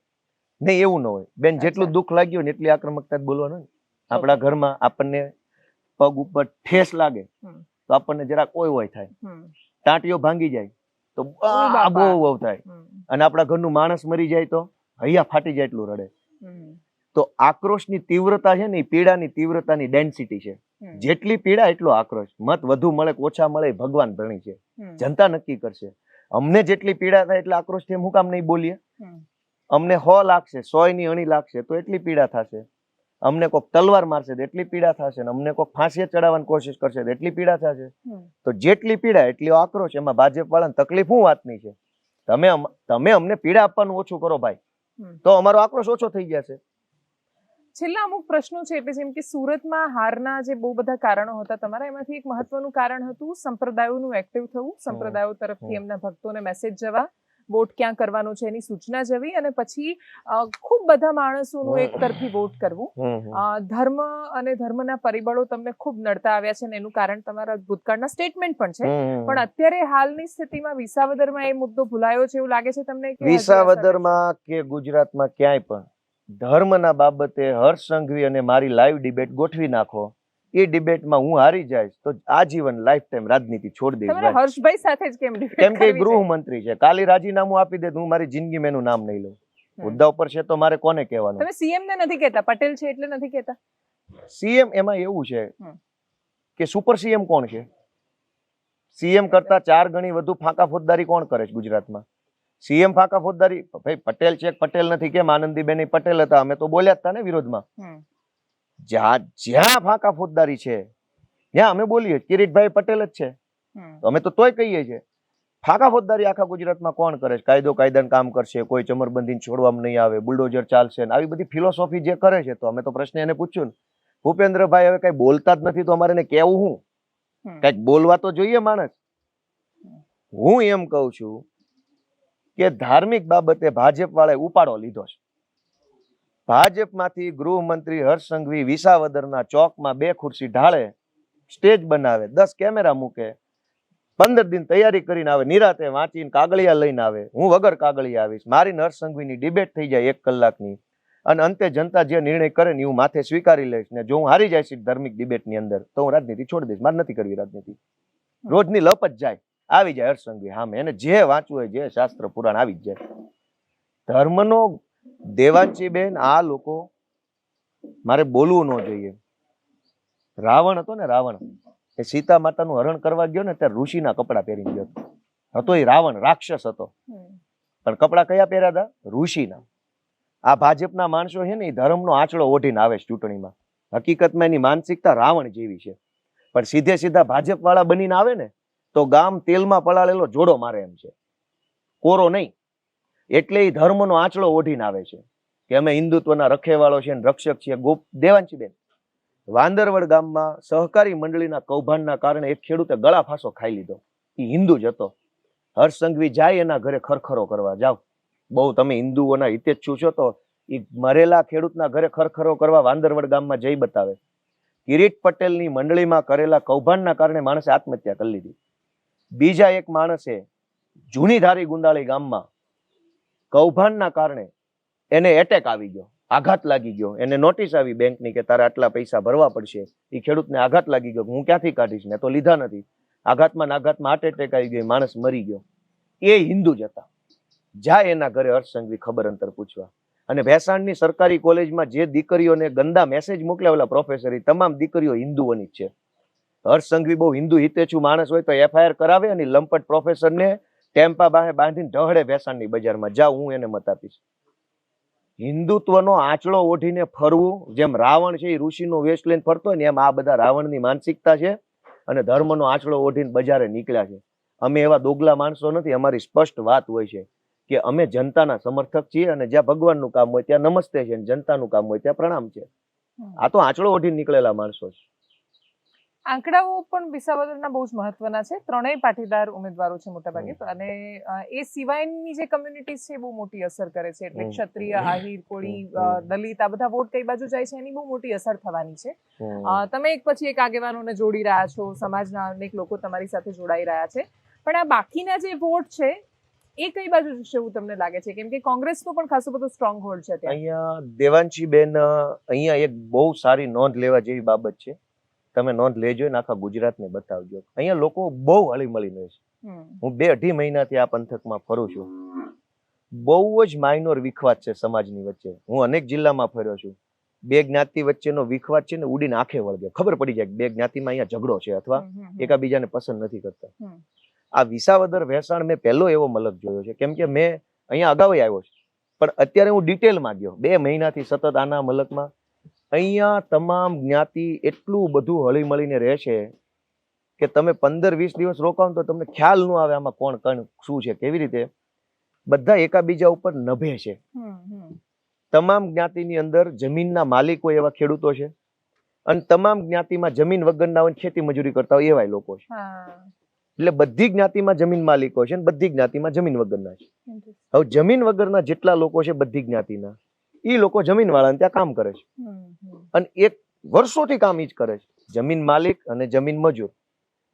નહીં, એવું ન હોય બેન. જેટલું અચ્છા. દુઃખ લાગ્યું ને એટલી આક્રમકતા જ બોલવાનું ને. આપણા ઘરમાં આપણને પગ ઉપર ઠેસ લાગે હમ. તો આપણને જરા કોઈ હોય થાય, હમ. ટાંટીઓ ભાંગી જાય તો બાપા. બહુ થાય, હમ. અને આપણા ઘરનું માણસ મરી જાય તો હૈયા ફાટી જાય એટલું રડે. હમ. તો આક્રોશની તીવ્રતા છે ને એ પીડાની તીવ્રતાની ડેન્સિટી છે. હમ. જેટલી પીડા એટલો આક્રોશ. મત વધુ મળે કે ઓછા મળે એ ભગવાન ભણી છે, હમ. જનતા નક્કી કરશે. અમને જેટલી પીડા થાય એટલે આક્રોશ થી હું કામ નહીં બોલીએ? હમ. અમને 100 લાગશે, 100 ની અણી લાગશે તો એટલી પીડા થશે. અમને કોઈક તલવાર મારશે તો એટલી પીડા થશે, ને અમને કોઈક ફાંસીએ ચડાવવાની કોશિશ કરશે તો એટલી પીડા થશે. હમ. તો જેટલી પીડા એટલી આક્રોશ. એમાં ભાજપ વાળાને તકલીફ શું વાતની છે? તમે અમને પીડા આપવાનું ઓછું કરો ભાઈ, હમ. તો અમારો આક્રોશ ઓછો થઈ જશે. છેલ્લા અમુક પ્રશ્નો છે, એટલે જેમ કે સુરતમાં હારના જે બહુ બધા કારણો હતા તમારા, એમાંથી એક મહત્વનું કારણ હતું સંપ્રદાયોનું એક્ટિવ થવું, સંપ્રદાયો તરફથી એમના ભક્તોને મેસેજ જવા, વોટ ક્યાં કરવાનો છે એની સૂચના જવી, અને પછી ખૂબ બધા માણસોનું એક તરફી વોટ કરવું. ધર્મ અને ધર્મના પરિબળો તમને ખૂબ નડતા આવ્યા છે, અને એનું કારણ તમારા ભૂતકાળના સ્ટેટમેન્ટ પણ છે. પણ અત્યારે હાલની સ્થિતિમાં વિસાવદરમાં એ મુદ્દો ભૂલાયો છે એવું લાગે છે તમને? કે વિસાવદરમાં કે ગુજરાતમાં ક્યાંય પણ ધર્મના બાબતે હર્ષ સંઘવી અને મારી લાઈવ ડિબેટ ગોઠવી નાખો. એ ડિબેટમાં હું હારી જઈશ તો આજીવન લાઈફ ટાઈમ રાજનીતિ છોડી દઈશ. તમારે હર્ષભાઈ સાથે જ કેમ debate કેમ કે કરવી છે? ગૃહમંત્રી છે, કાલે રાજીનામું આપી દે તો હું મારી જિંદગી એનું નામ નહીં લઉં. મુદ્દા ઉપર છે તો મારે કોને કહેવાનું? તમે સીએમ ને નથી કહેતા, પટેલ છે એટલે નથી કહેતા? સીએમ એમાં એવું છે હમ. કે સુપર સીએમ કોણ છે? સીએમ કરતા 4 ગણી વધુ ફાંકા ફોજદારી કોણ કરે છે ગુજરાતમાં? સીએમ ફાંકા ફોજદારી ભાઈ પટેલ છે, પટેલ નથી. કેમ? આનંદીબેન પટેલ હતા, અમે તો બોલ્યા જ હતા ને વિરોધમાં. જ્યાં ફાંકા ફોજદારી છે ત્યાં અમે બોલીએ કિરીટભાઈ પટેલ જ છે, અમે તો તોય કહીએ છીએ. ફાંકા ફોજદારી આખા ગુજરાતમાં કોણ કરે છે? કાયદો કાયદાનું કામ કરશે, કોઈ ચમરબંધીને છોડવામાં નહીં આવે, બુલડોઝર ચાલશે, આવી બધી ફિલોસોફી જે કરે છે. તો અમે તો પ્રશ્ન એને પૂછ્યું ને, ભૂપેન્દ્રભાઈ હવે કઈ બોલતા જ નથી તો અમારે એને કેવું હું? કઈક બોલવા તો જોઈએ માણસ. હું એમ કઉ છું કે ધાર્મિક બાબતે ભાજપ વાળાએ ઉપાડો લીધો છે. ભાજપમાંથી ગૃહમંત્રી હર્ષ સંઘવી વિસાવદરના ચોકમાં 2 ખુરશી ઢાળે, સ્ટેજ બનાવે, 10 કેમેરા મૂકે, 15 દિન તૈયારી કરીને આવે, નિરાતે વાંચીને કાગળિયા લઈને આવે. હું વગર કાગળિયા આવીશ, મારી હર્ષ સંઘવીની ડિબેટ થઈ જાય 1 કલાકની, અને અંતે જનતા જે નિર્ણય કરે ને હું માથે સ્વીકારી લઈશ. ને જો હું હારી જઈશ ધાર્મિક ડિબેટની અંદર તો હું રાજનીતિ છોડી દઈશ. મારે નથી કરવી રાજનીતિ. રોજની લપ જ જાય, આવી જાય હર્ષ સંઘવી સામે, એને જે વાંચવું હોય, જે શાસ્ત્ર પુરાણ આવી જ જાય. ધર્મનો દેવાંશીબેન, આ લોકો મારે બોલવું ન જોઈએ. રાવણ હતો ને, રાવણ એ સીતા માતાનું હરણ કરવા ગયો ને ત્યારે ઋષિના કપડા પહેરીને ગયો હતો. એ રાવણ રાક્ષસ હતો, પણ કપડા કયા પહેર્યા હતા? ઋષિના. આ ભાજપના માણસો છે ને એ ધર્મનો આંચળો ઓઢીને આવે છે ચૂંટણીમાં. હકીકતમાં એની માનસિકતા રાવણ જેવી છે, પણ સીધે સીધા ભાજપ વાળા બનીને આવે ને તો ગામ તેલમાં પલાળેલો જોડો મારે એમ છે, કોરો નહીં. એટલે એ ધર્મનો આંચળો ઓઢીને આવે છે કે અમે હિન્દુત્વના રખેવાળો છે ને રક્ષક છીએ. દેવાંશીબેન, વાંદરવડ ગામમાં સહકારી મંડળીના કૌભાંડના કારણે એક ખેડૂતે ગળા ફાંસો ખાઈ લીધો. એ હિન્દુ જ હતો. હર્ષ સંઘવી જાય એના ઘરે ખરખરો કરવા જાવ. બહુ તમે હિન્દુઓના હિતેચ્છુ છો તો એ મરેલા ખેડૂતના ઘરે ખરખરો કરવા વાંદરવડ ગામમાં જઈ બતાવે. કિરીટ પટેલની મંડળીમાં કરેલા કૌભાંડના કારણે માણસે આત્મહત્યા કરી લીધી. બીજા એક માણસે જૂની ધારી ગુંદાળી ગામમાં કૌભાંડના કારણે એને એટેક આવી ગયો, આઘાત લાગી ગયો. એને નોટિસ આવી બેંકની કે તારે આટલા પૈસા ભરવા પડશે. એ ખેડૂતને આઘાત લાગી ગયો, હું ક્યાંથી કાઢીશ, મેં તો લીધા નથી. આઘાતમાં હાર્ટ એટેક આવી ગયો, માણસ મરી ગયો. એ હિન્દુ જ હતા. જાય એના ઘરે હર્ષ સંઘવી ખબર અંતર પૂછવા. અને ભેસાણની સરકારી કોલેજમાં જે દીકરીઓને ગંદા મેસેજ મોકલ્યા ઓલા પ્રોફેસર, તમામ દીકરીઓ હિન્દુઓની જ છે. હર્ષ સંઘવી બહુ હિન્દુ હિતેચ્છુ માણસ હોય તો FIR કરાવે અને લંપટ પ્રોફેસરને ટેમ્પા બાહે બાંધીને ઢહડે ભેસાણની બજારમાં. જાઓ, હું એને મત આપીશ. હિન્દુત્વનો આંચળો ઓઢીને ફરવું, જેમ રાવણ છે એ ઋષિનો વેશ લઈને ફરતો હોય ને, એમ આ બધા રાવણની માનસિકતા છે અને ધર્મનો આંચળો ઓઢીને બજારે નીકળ્યા છે. અમે એવા દોગલા માણસો નથી. અમારી સ્પષ્ટ વાત હોય છે કે અમે જનતાના સમર્થક છીએ અને જ્યાં ભગવાનનું કામ હોય ત્યાં નમસ્તે છે અને જનતાનું કામ હોય ત્યાં પ્રણામ છે. આ તો આંચળો ઓઢીને નીકળેલા માણસો છે. આંકડાઓ પણ વિસાવદરના બહુ જ મહત્વના છે. ત્રણેય પાટીદાર ઉમેદવારો છે મોટાભાગે, અને એ સિવાયની જે કમ્યુનિટીઝ છે એ બહુ મોટી અસર કરે છે. એટલે ક્ષત્રિય, આહિર, કોળી, દલિત, આ બધા વોટ કઈ બાજુ જાય છે એની બહુ મોટી અસર થવાની છે. તમે એક પછી એક આગેવાનોને જોડી રહ્યા છો, સમાજના અનેક લોકો તમારી સાથે જોડાઈ રહ્યા છે, પણ આ બાકીના જે વોટ છે એ કઈ બાજુ જશે એવું તમને લાગે છે? કેમ કે કોંગ્રેસનો પણ ખાસો બધો સ્ટ્રોંગ હોલ્ડ છે ત્યાં. અહીંયા દેવાંશીબેન, અહીંયા એક બહુ સારી નોંધ લેવા જેવી બાબત છે. તમે નોંધ લેજો ને આખા ગુજરાતને બતાવજો. અહીંયા લોકો બહુ હળીમળીને છે. હું 2-2.5 મહિનાથી આ પંથકમાં ફરું છું. બહુ જ માઇનોર વિખવાદ છે સમાજની વચ્ચે. હું અનેક જિલ્લામાં ફર્યો છું. બે જ્ઞાતિ વચ્ચેનો વિખવાદ છે ને ઉડીને આંખે વળગે. ખબર પડી જાય કે બે જ્ઞાતિમાં અહીંયા ઝઘડો છે અથવા એકાબીજાને પસંદ નથી કરતા. આ વિસાવદર ભેસાણ મેં પહેલો એવો મલક જોયો છે, કેમ કે મેં અહીંયા અગાઉ આવ્યો છે, પણ અત્યારે હું ડિટેલમાં ગયો 2 મહિનાથી સતત આના મલકમાં. અહીંયા તમામ જ્ઞાતિ એટલું બધું હળી મળીને રહે છે કે તમે 15-20 દિવસ રોકાવ તો તમને ખ્યાલ ન આવે આમાં કોણ કણ શું છે, કેવી રીતે બધા એકાબીજા ઉપર નભે છે. તમામ જ્ઞાતિની અંદર જમીનના માલિકો એવા ખેડૂતો છે અને તમામ જ્ઞાતિમાં જમીન વગરના હોય ખેતી મજૂરી કરતા હોય એવા લોકો છે. એટલે બધી જ્ઞાતિમાં જમીન માલિકો છે અને બધી જ્ઞાતિમાં જમીન વગરના છે. હવે જમીન વગરના જેટલા લોકો છે બધી જ્ઞાતિના, એ લોકો જમીન વાળાને ત્યાં કામ કરે છે અને એક વર્ષોથી કામ ઈ જ કરે છે. જમીન માલિક અને જમીન મજૂર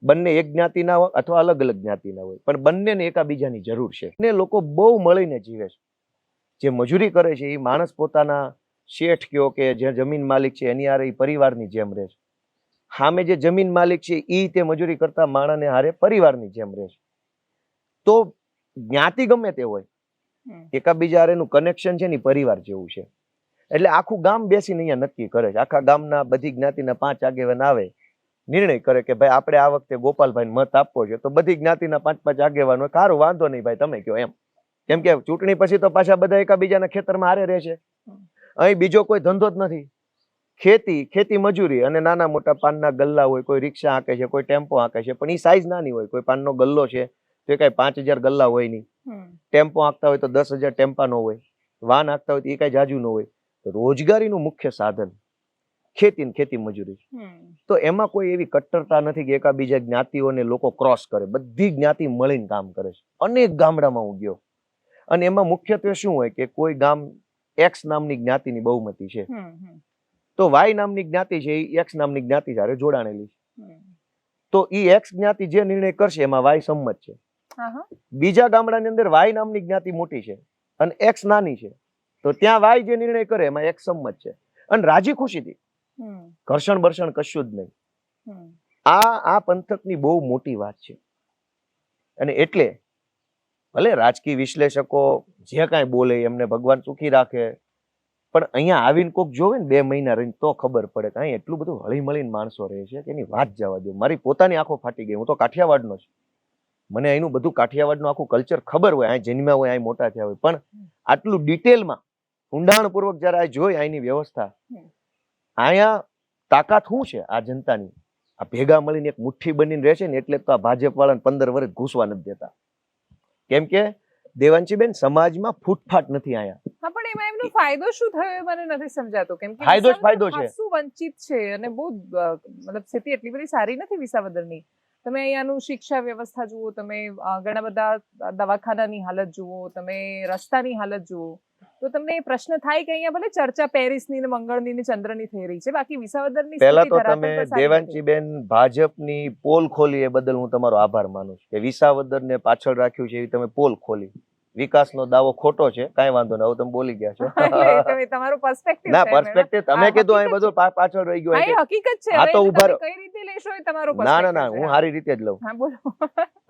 બંને એક જ્ઞાતિના હોય અથવા અલગ અલગ જ્ઞાતિના હોય, પણ બંનેને એકાબીજાની જરૂર છે. ને લોકો બહુ મળીને જીવે છે. જે મજૂરી કરે છે એ માણસ પોતાના શેઠ કયો કે જે જમીન માલિક છે એની હારે પરિવારની જેમ રહે છે. સામે જે જમીન માલિક છે એ તે મજૂરી કરતા માણસને હારે પરિવારની જેમ રહે છે. તો જ્ઞાતિ ગમે તે હોય, એકાબીજા હારેનું કનેક્શન છે ને પરિવાર જેવું છે. એટલે આખું ગામ બેસીને અહીંયા નક્કી કરે છે. આખા ગામના બધી જ્ઞાતિના 5 આગેવાન આવે, નિર્ણય કરે કે ભાઈ આપણે આ વખતે ગોપાલભાઈને મત આપવો છે. તો બધી જ્ઞાતિના 5-5 આગેવાન હોય, સારું વાંધો નહીં ભાઈ તમે કહો એમ. કેમ કે ચૂંટણી પછી તો પાછા બધા એકાબીજાના ખેતરમાં હારે રહે છે. અહીં બીજો કોઈ ધંધો જ નથી. ખેતી મજૂરી અને નાના મોટા પાનના ગલ્લા હોય, કોઈ રિક્ષા હાંકે છે, કોઈ ટેમ્પો હાંકે છે, પણ એ સાઈઝ નાની હોય. કોઈ પાનનો ગલ્લો છે તો એ કઈ 5000 ગલ્લા હોય નહીં. ટેમ્પો હાંકતા હોય તો 10,000 ટેમ્પા નો હોય. વાન હાંકતા હોય તો એ કઈ જાજુ ન હોય. રોજગારીનું મુખ્ય સાધન ખેતી મજૂરી. તો એમાં કોઈ એવી કટ્ટરતા નથી કે એકાબીજા જ્ઞાતિઓને લોકો ક્રોસ કરે. બધી જ્ઞાતિ મળીને કામ કરે છે. અનેક ગામડામાં હું ગયો અને એમાં મુખ્યત્વે શું હોય કે કોઈ ગામ એક્સ નામની જ્ઞાતિની બહુમતી છે તો વાય નામની જ્ઞાતિ છે એ એક્સ નામની જ્ઞાતિ સાથે જોડાણેલી છે. તો એ એક્સ જ્ઞાતિ જે નિર્ણય કરશે એમાં વાય સંમત છે. બીજા ગામડાની અંદર વાય નામની જ્ઞાતિ મોટી છે અને એક્સ નાની છે, તો ત્યાં વાય જે નિર્ણય કરે એમાં એક્સ સંમત છે અને રાજી ખુશીથી. ઘર્ષણ બર્ષણ કશું જ નહીં. આ પંથકની બહુ મોટી વાત છે. અને એટલે ભલે રાજકીય વિશ્લેષકો જે કાંઈ બોલે એમને ભગવાન સુખી રાખે, પણ અહીંયા આવીને કોક જોવે ને 2 મહિના રહીને તો ખબર પડે કે અહીં એટલું બધું હળી મળીને માણસો રહે છે કે એની વાત જવા દો. મારી પોતાની આંખો ફાટી ગઈ. હું તો કાઠિયાવાડનો છું, મને અહીંનું બધું કાઠિયાવાડનું આખું કલ્ચર ખબર હોય, અહીં જન્મ્યા હોય, અહીં મોટા થયા હોય, પણ આટલું ડિટેલમાં ઊંડાણપૂર્વક જયારે આ જોઈ અહીંની વ્યવસ્થા, અહીંયા તાકાત શું છે આ જનતાની, આ ભેગા મળીને એક મુઠ્ઠી બનીને રહે છે ને, એટલે તો આ ભાજપ વાળાને 15 વર્ષ ઘૂસવા નથી દેતા. કેમ કે દેવાંશીબેન સમાજમાં ફૂટફાટ નથી અહીંયા. હા, પણ એમાં એમનો ફાયદો શું થયો એ મને નથી સમજાતો. કેમ કે ફાયદો જ ફાયદો છે. શું વંચિત છે અને બહુ મતલબ સ્થિતિ એટલી બધી સારી નથી વિસાવદરની. તમે અહીંયાનું શિક્ષા વ્યવસ્થા જુઓ, તમે ઘણા બધા દવાખાનાની હાલત જુઓ, તમે રસ્તાની હાલત જુઓ, તો તમને એ પ્રશ્ન થાય કે અહીંયા ભલે ચર્ચા પેરિસની ને મંગળની ને ચંદ્રની થઈ રહી છે, બાકી વિસાવદરની પહેલા તો તમે દેવાંશીબેન ભાજપની પોલ ખોલી એ બદલ હું તમારો આભાર માનું છું કે વિસાવદરને પાછળ રાખ્યું છે એવી તમે પોલ ખોલી. વિકાસનો દાવો ખોટો છે, કાંઈ વાંધો નહીં, હવે તમે બોલી ગયા છો. તમારો પર્સપેક્ટિવ ના, પર્સપેક્ટિવ તમે કીધું અહીં બધું પાછળ રહી ગયું. હા, હકીકત છે. હા, તો ઉભા રહો. કઈ રીતે લેશો એ તમારો ના ના ના, હું સારી રીતે જ લઉં. હા, બોલો.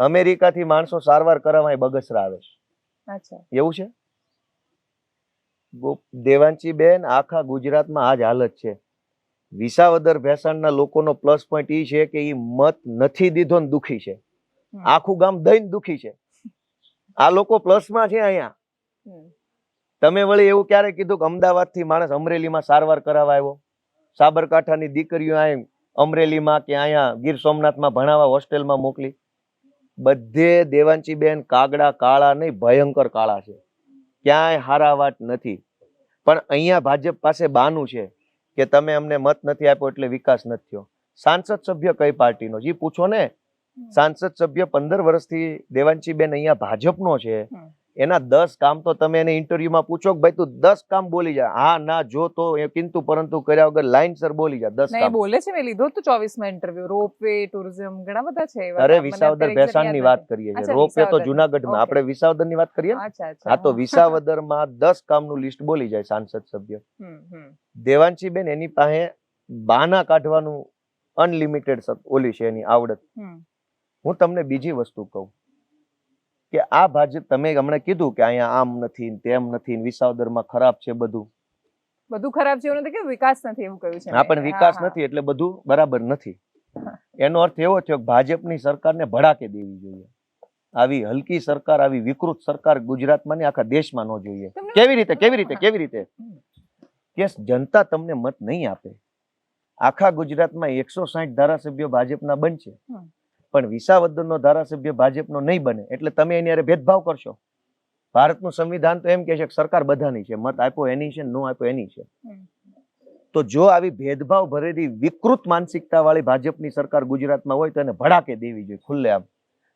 અમેરિકાથી માણસો સારવાર કરાવવા બગસરા આવે છે. અચ્છા. એવું છે? દેવાંશીબેન, આખા ગુજરાતમાં આ જ હાલત છે. વિસાવદર ભેસાણના લોકોનો પ્લસ પોઈન્ટ ઈ છે કે ઈ મત નથી દીધો ને દુખી છે. આખું ગામ દઈને દુખી છે. આ લોકો પ્લસમાં છે અહીંયા. તમે વળી એવું ક્યારે કીધું કે અમદાવાદથી માણસ અમરેલીમાં સારવાર કરાવવા આવ્યો? સાબરકાંઠાની દીકરીઓ અહીં અમરેલીમાં કે અહીંયા ગીર સોમનાથમાં ભણાવવા હોસ્ટેલમાં મોકલી? બધે દેવાંશીબેન કાગડા કાળા નહીં, ભયંકર કાળા છે. ક્યાંય હારા વાત નથી. પણ અહીંયા ભાજપ પાસે બાનું છે કે તમે અમને મત નથી આપ્યો એટલે વિકાસ નથી થયો. સાંસદ સભ્ય કઈ પાર્ટીનો? જી પૂછો ને. સાંસદ સભ્ય 15 વર્ષથી દેવાંશીબેન અહીંયા ભાજપનો છે. એના 10 કામ તો તમે એને ઇન્ટરવ્યુમાં પૂછો કે ભાઈ તું 10 કામ બોલી જા. હા ના જો તો એ કિંતુ પરંતુ કર્યા વગર લાઈનસર બોલી જા. 10 કામ બોલે છે. મેં લીધો તો 24 માં ઇન્ટરવ્યુ. રોપવે, ટુરિઝમ ઘણા બધા છે. અરે વિસાવદર ભેસાણની વાત કરીએ છીએ. રોપવે તો જુનાગઢમાં, આપણે વિસાવદરની વાત કરીએ. હા તો વિસાવદરમાં 10 કામનું લિસ્ટ બોલી જાય સાંસદ સભ્ય. દેવાંશીબેન એની પાસે બાના કાઢવાનું અનલિમિટેડ ઓલી છે એની આવડત. હું તમને બીજી વસ્તુ કહું કે આ ભાજપ, તમે હમણાં કીધું કે અહીંયા આમ નથી તેમ નથી, વિસાવદરમાં ખરાબ છે, બધું ખરાબ છે એવું નથી કે વિકાસ નથી એવું કહ્યું છે. હા પણ વિકાસ નથી એટલે બધું બરાબર નથી. એનો અર્થ એવો છે કે ભાજપની સરકારને ભડાકે દેવી જોઈએ. આવી હલકી સરકાર, આવી વિકૃત સરકાર ગુજરાતમાં ને આખા દેશમાં ન જોઈએ. કેવી રીતે કે જનતા તમને મત નહીં આપે. આખા ગુજરાતમાં 160 ધારાસભ્યો ભાજપના બનશે, પણ વિસાવદરનો ધારાસભ્ય ભાજપનો નહીં બને એટલે તમે એની હારે ભેદભાવ કરશો. ભારતનું સંવિધાન તો એમ કહે છે કે સરકાર બધાની છે, મત આપ્યો એની છે, નો આપ્યો એની છે. તો જો આવી ભેદભાવ ભરેલી વિકૃત માનસિકતા વાળી ભાજપની સરકાર ગુજરાતમાં હોય તો એને ભડાકે દેવી જોઈએ ખુલ્લેઆમ.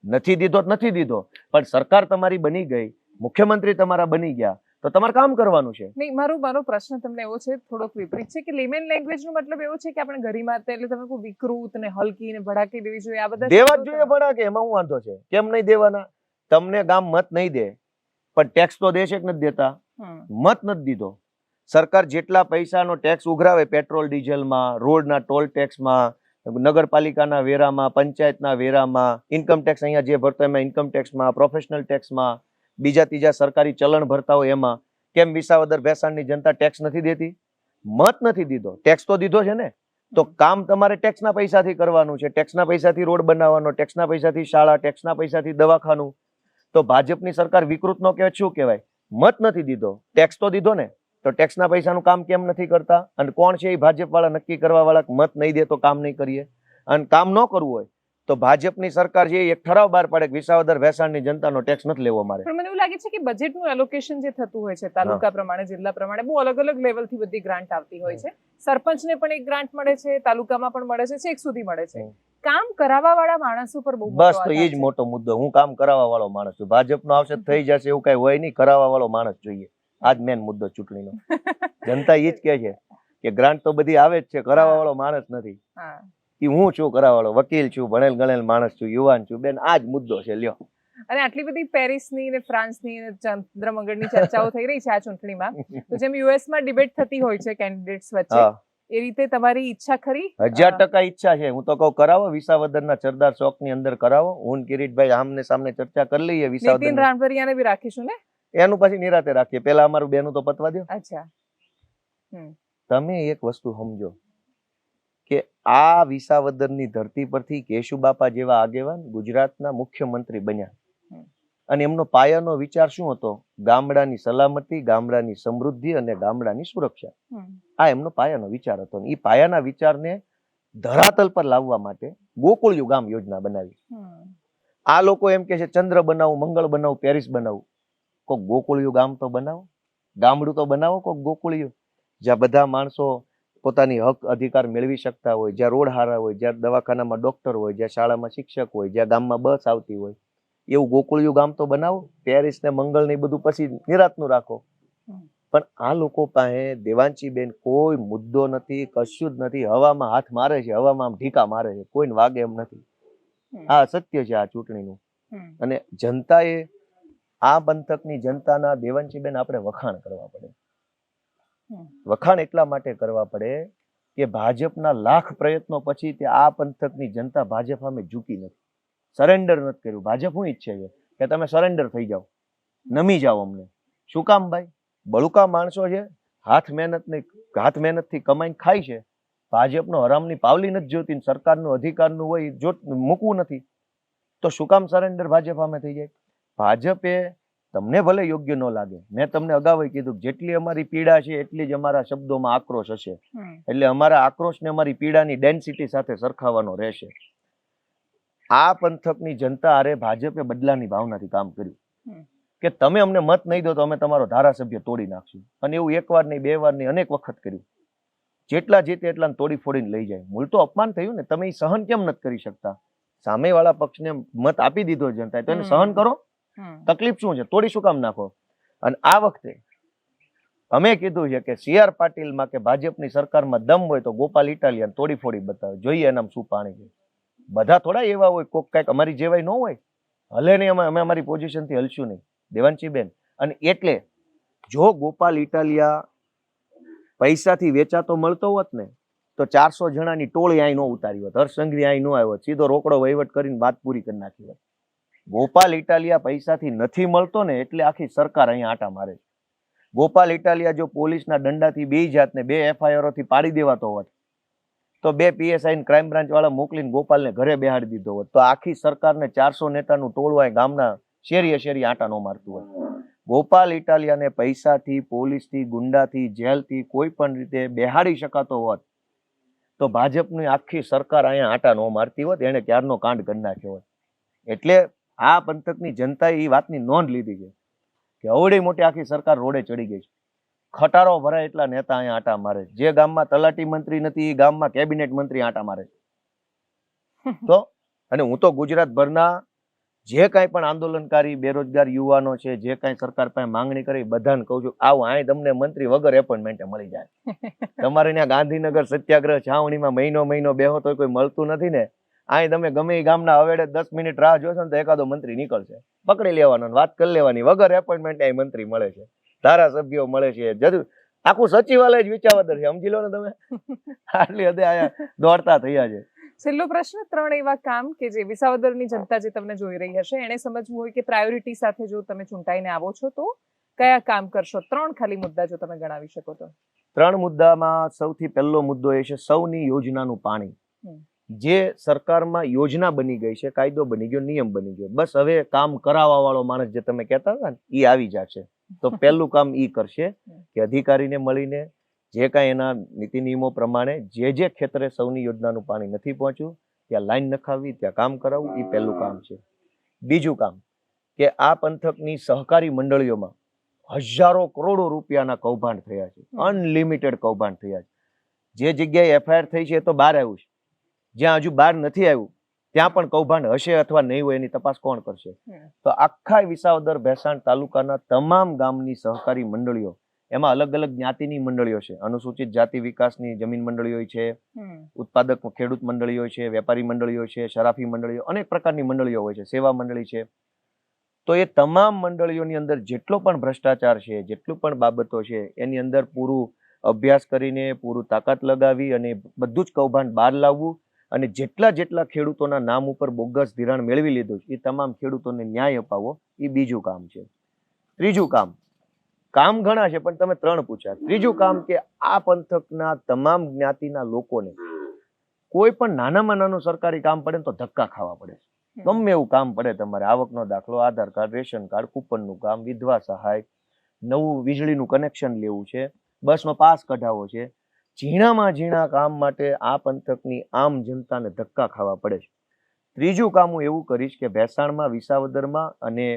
નથી દીધો નથી દીધો, પણ સરકાર તમારી બની ગઈ, મુખ્યમંત્રી તમારા બની ગયા તો તમારે કામ કરવાનું છે. નહીં, મારો પ્રશ્ન તમને એવો છે, થોડોક વિપરીત છે કે લેમેન લેંગ્વેજ નો મતલબ એવો છે કે આપણે ગરિમા એટલે તમે કોઈ વિકૃત ને હલકી ને ભડાકી દેવી જોઈએ. આ બધા દેવા જ જોઈએ ભડાકે. એમાં હું વાંધો છે? કેમ નહીં દેવાના? તમને ગામ મત નહીં દે પણ ટેક્સ તો દેશે કે નથી દેતા? મત નથી દીધો. સરકાર જેટલા પૈસાનો ટેક્સ ઉઘરાવે પેટ્રોલ ડીઝલમાં, રોડના ટોલ ટેક્સમાં, નગરપાલિકાના વેરામાં, પંચાયતના વેરામાં, ઇન્કમ ટેક્સ અહીંયા જે ભરતો એમાં ઇન્કમ ટેક્સમાં, પ્રોફેશનલ ટેક્સમાં, બીજા ત્રીજા સરકારી ચલણ ભરતા હોય એમાં, કેમ વિસાવદર ભેસાણની જનતા ટેક્સ નથી દેતી? મત નથી દીધો, ટેક્સ તો દીધો છે ને. તો કામ તમારે ટેક્સના પૈસાથી કરવાનું છે. ટેક્સના પૈસાથી રોડ બનાવવાનો, ટેક્સના પૈસાથી શાળા, ટેક્સના પૈસાથી દવાખાનું. તો ભાજપની સરકાર વિકૃત નો કહેવાય, શું કહેવાય? મત નથી દીધો, ટેક્સ તો દીધો ને. તો ટેક્સના પૈસાનું કામ કેમ નથી કરતા? અને કોણ છે એ ભાજપ વાળા નક્કી કરવા વાળા? મત નહીં દે તો કામ નહીં કરીએ. અને કામ ન કરવું હોય તો ભાજપની સરકાર જે એક ઠરાવ બહાર પાડે કે વિસાવદર ભેસાણની જનતાનો ટેક્સ નથી લેવો મારે. પણ મને એવું લાગે છે કે બજેટનું એલોકેશન જે થતું હોય છે તાલુકા પ્રમાણે, જિલ્લા પ્રમાણે, બહુ અલગ અલગ લેવલથી બધી ગ્રાન્ટ આવતી હોય છે. સરપંચને પણ એક ગ્રાન્ટ મળે છે, તાલુકામાં પણ મળે છે, છેક સુધી મળે છે. કામ કરાવવા વાળા માણસો પર બહુ બસ તો એ જ મોટો મુદ્દો. હું કામ કરાવવા વાળો માણસ છું. ભાજપનો આવશે થઈ જશે એવું કઈ હોય નહીં. કરાવવા વાળો માણસ જોઈએ. આ જ મેન મુદ્દો ચૂંટણીનો. જનતા એ જ કહે છે કે ગ્રાન્ટ તો બધી આવે જ છે, કરાવવા વાળો માણસ નથી. હું છું કરાવવા વાળો, વકીલ છું, ભણેલ ગણેલ માણસ છું, યુવાન છું. બેન આ જ મુદ્દો છે. લ્યો. અને આટલી બધી પેરિસની ને ફ્રાન્સની ને ચંદ્રમંગળની ચર્ચાઓ થઈ રહી છે આ ચૂંટણીમાં, તો જેમ યુએસમાં ડિબેટ થતી હોય છે કેન્ડિડેટ્સ વચ્ચે, એ રીતે તમારી ઈચ્છા ખરી? 1000% ઈચ્છા છે. હું તો કહું કરાવો, વિસાવદરના સરદાર ચોકની અંદર કરાવો. હું કિરીટભાઈ આમને સામને ચર્ચા કરી લઈએ. વિસાવદર નીતિન રાણપરિયાને બી રાખીશું ને? એનું પછી નિરાતે રાખીએ. પેલા અમારું બેનું તો પતવા દો. અચ્છા. તમે એક વસ્તુ સમજો કે આ વિસાવદરની ધરતી પરથી કેશુબાપા જેવા આગેવાન ગુજરાતના મુખ્યમંત્રી બન્યા. અને એમનો પાયાનો વિચાર શું હતો? ગામડાની સલામતી, ગામડાની સમૃદ્ધિ અને ગામડાની સુરક્ષા. આ એમનો પાયાનો વિચાર હતો. એ પાયાના વિચારને ધરાતલ પર લાવવા માટે ગોકુળિયું ગામ યોજના બનાવી. આ લોકો એમ કે છે ચંદ્ર બનાવું, મંગળ બનાવું, પેરિસ બનાવું. કોઈક ગોકુળિયું ગામ તો બનાવો, ગામડું તો બનાવો કોઈક ગોકુળિયું, જ્યાં બધા માણસો પોતાની હક અધિકાર મેળવી શકતા હોય, જ્યાં રોડ હારા હોય, જ્યાં દવાખાનામાં ડોક્ટર હોય, જ્યાં શાળામાં શિક્ષક હોય, જ્યાં ગામમાં બસ આવતી હોય. એવું ગોકુળિયું ગામ તો બનાવો. પેરિસ ને મંગળ ને બધું પછી નિરાતનું રાખો. પણ આ લોકો પાસે દેવાંશીબેન કોઈ મુદ્દો નથી, કશું જ નથી. હવામાં હાથ મારે છે, હવામાં આમ ઢીકા મારે છે, કોઈને વાગે એમ નથી. આ સત્ય છે આ ચૂંટણીનું. અને જનતાએ, આ પંથકની જનતાના દેવાંશીબેન આપણે વખાણ કરવા પડે. વખાણ એટલા માટે કરવા પડે કે ભાજપના લાખ પ્રયત્નો પછી તે આ પંથકની જનતા ભાજપ સામે ઝૂકી નથી, સરેન્ડર નથી કર્યું. ભાજપ શું ઈચ્છે છે કે તમે સરેન્ડર થઈ જાઓ, નમી જાઓ અમને. શું કામ ભાઈ? બળુકા માણસો છે, હાથ મહેનતથી કમાઈને ખાય છે. ભાજપનો હરામની પાવલી નથી જોતી ને સરકારનું અધિકારનું હોય જો મૂકવું નથી તો શું કામ સરેન્ડર ભાજપ સામે થઈ જાય? ભાજપે તમને ભલે યોગ્ય ન લાગે, મેં તમને અગાઉ કીધું જેટલી અમારી પીડા છે એટલી જ અમારા શબ્દોમાં આક્રોશ હશે. એટલે અમારા આક્રોશને અમારી પીડાની ડેન્સિટી સાથે સરખાવવાનો રહેશે. આ પંથકની જનતા અરે ભાજપે બદલાની ભાવનાથી કામ કર્યું કે તમે અમને મત નહીં દો તો અમે તમારો ધારાસભ્ય તોડી નાખશું. અને એવું એક વાર નહીં, બે વાર નહીં, અનેક વખત કર્યું. જેટલા જીતે એટલા તોડી ફોડીને લઈ જાય. મૂળ તો અપમાન થયું ને. તમે એ સહન કેમ નથી કરી શકતા? સામેવાળા પક્ષને મત આપી દીધો જનતાએ તો એને સહન કરો. તકલીફ શું છે? તોડી શું કામ નાખો? અને આ વખતે અમે કીધું છે કે CR પાટીલમાં કે ભાજપની સરકારમાં દમ હોય તો ગોપાલ ઇટાલિયન તોડી ફોડી બતાવે. જોઈએ એનામ શું પાણી છે. બધા થોડા એવા હોય, કોક કઈક અમારી જેવાય ન હોય. હલે નહીં, અમે અમારી પોઝિશનથી હલશું નહીં, દેવાંશીબેન. અને એટલે જો ગોપાલ ઇટાલિયા પૈસાથી વેચાતો મળતો હોત ને તો 400 જણાની ટોળી અહીં ન ઉતારી હોત, હર્ષ સંઘવી અહીં ન આવ્યો, સીધો રોકડો વહીવટ કરીને વાત પૂરી કરી નાખી હોત. ગોપાલ ઇટાલિયા પૈસાથી નથી મળતો ને એટલે આખી સરકાર અહીંયા આટા મારે. ગોપાલ ઇટાલિયા જો પોલીસના દંડાથી 2 જાતને 2 FIR થી પાડી દેવાતો હોત તો 2 PSI ક્રાઇમ બ્રાન્ચ વાળા મોકલીને ગોપાલને ઘરે બેહાડી દીધો હોત તો આખી સરકારને 400 નેતાનું ટોળું અહીં ગામના શેરીએ આટા ન મારતું હોત. ગોપાલ ઇટાલિયાને પૈસાથી, પોલીસથી, ગુંડાથી, જેલથી કોઈ પણ રીતે બેહાડી શકાતો હોત તો ભાજપની આખી સરકાર અહીંયા આટા ન મારતી હોત, એને ક્યારનો કાંડ કરી નાખ્યો હોત. એટલે આ પંથકની જનતાએ એ વાતની નોંધ લીધી છે કે અવડી મોટી આખી સરકાર રોડે ચડી ગઈ છે. ખટારો ભરાય એટલા નેતા અહીંયા આટા મારે. જે ગામમાં તલાટી મંત્રી નથી એ ગામમાં કેબિનેટ મંત્રી આટા મારે. તો અને હું તો ગુજરાતભરના જે કાંઈ પણ આંદોલનકારી બેરોજગાર યુવાનો છે, જે કાંઈ સરકાર પાસે માંગણી કરી બધાને કહું છું, આવો અહીં તમને મંત્રી વગર એપોઇન્ટમેન્ટ મળી જાય. તમારે ત્યાં ગાંધીનગર સત્યાગ્રહ છાવણીમાં મહિનો બેહો તો કોઈ મળતું નથી ને. અહીં તમે ગમે એ ગામના હવેડે 10 મિનિટ રાહ જોશો ને તો એકાદો મંત્રી નીકળશે. પકડી લેવાનો, વાત કરી લેવાની, વગર એપોઇન્ટમેન્ટ અહીં મંત્રી મળે છે, ધારાસભ્યો મળે છે. જતું આખું સચિવાલય જ વિચાવદર છે, સમજી લો ને તમે. આટલી હદે આયા દોડતા થયા છે. છેલ્લો પ્રશ્ન, 3 એવા કામ કે જે વિસાવદરની જનતા જે તમને જોઈ રહી હશે એને સમજવું હોય કે પ્રાયોરિટી સાથે જો તમે ચૂંટાઈને આવો છો તો કયા કામ કરશો? 3 ખાલી મુદ્દા જો તમે ગણાવી શકો તો. 3 મુદ્દામાં સૌથી પહેલો મુદ્દો એ છે સૌની યોજનાનું પાણી. જે સરકારમાં યોજના બની ગઈ છે, કાયદો બની ગયો, નિયમ બની ગયો, બસ હવે કામ કરાવવા વાળો માણસ જે તમે કહેતા હતા ને એ આવી જશે. તો પહેલું કામ ઈ કરશે કે અધિકારીને મળીને જે કાંઈ એના નીતિ નિયમો પ્રમાણે જે ક્ષેત્રે સૌની યોજનાનું પાણી નથી પહોંચ્યું ત્યાં લાઈન નખાવી, ત્યાં કામ કરાવવું, એ પહેલું કામ છે. બીજું કામ કે આ પંથકની સહકારી મંડળીઓમાં હજારો કરોડો રૂપિયાના કૌભાંડ થયા છે, અનલિમિટેડ કૌભાંડ થયા છે. જે જગ્યાએ FIR થઈ છે એ તો બહાર આવ્યું છે, જ્યાં હજુ બહાર નથી આવ્યું ત્યાં પણ કૌભાંડ હશે અથવા નહીં હોય એની તપાસ કોણ કરશે? તો આખા વિસાવદર ભેસાણ તાલુકાના તમામ ગામની સહકારી મંડળીઓ, એમાં અલગ અલગ જ્ઞાતિની મંડળીઓ છે, અનુસૂચિત જાતિ વિકાસની જમીન મંડળીઓ છે, ઉત્પાદક ખેડૂત મંડળીઓ છે, વેપારી મંડળીઓ છે, શરાફી મંડળીઓ, અનેક પ્રકારની મંડળીઓ હોય છે, સેવા મંડળી છે. તો એ તમામ મંડળીઓની અંદર જેટલો પણ ભ્રષ્ટાચાર છે, જેટલું પણ બાબતો છે એની અંદર પૂરું અભ્યાસ કરીને પૂરું તાકાત લગાવી અને બધું જ કૌભાંડ બહાર લાવવું અને જેટલા ખેડૂતોના નામ ઉપર બોગસ ધિરાણ મેળવી લીધું છે એ તમામ ખેડૂતોને ન્યાય અપાવો, એ બીજું કામ છે. ત્રીજું કામ ઘણા છે પણ તમે 3 પૂછ્યા. ત્રીજું કામ કે આ પંથકના તમામ જ્ઞાતિના લોકોને કોઈ પણ નાનામાં નાનું સરકારી કામ પડે તો ધક્કા ખાવા પડે છે. ગમે એવું કામ પડે, તમારે આવકનો દાખલો, આધાર કાર્ડ, રેશન કાર્ડ, કૂપનનું કામ, વિધવા સહાય, નવું વીજળીનું કનેક્શન લેવું છે, બસનો પાસ કઢાવવો છે, ઝીણામાં ઝીણા કામ માટે આ પંથકની આમ જનતાને ધક્કા ખાવા પડે છે. ત્રીજું કામ હું એવું કરીશ કે ભેસાણમાં, વિસાવદરમાં અને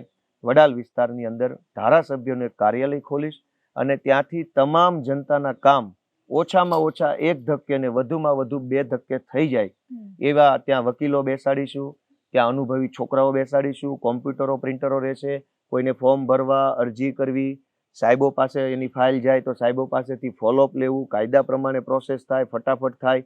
વડાલ વિસ્તારની અંદર ધારાસભ્યોનું એક કાર્યાલય ખોલીશ અને ત્યાંથી તમામ જનતાના કામ ઓછામાં ઓછા 1 ધક્કે ને વધુમાં વધુ 2 ધક્કે થઈ જાય એવા ત્યાં વકીલો બેસાડીશું, ત્યાં અનુભવી છોકરાઓ બેસાડીશું, કોમ્પ્યુટરો, પ્રિન્ટરો રહેશે, કોઈને ફોર્મ ભરવા, અરજી કરવી, સાહેબો પાસે એની ફાઇલ જાય તો સાહેબો પાસેથી ફોલોઅપ લેવું, કાયદા પ્રમાણે પ્રોસેસ થાય, ફટાફટ થાય.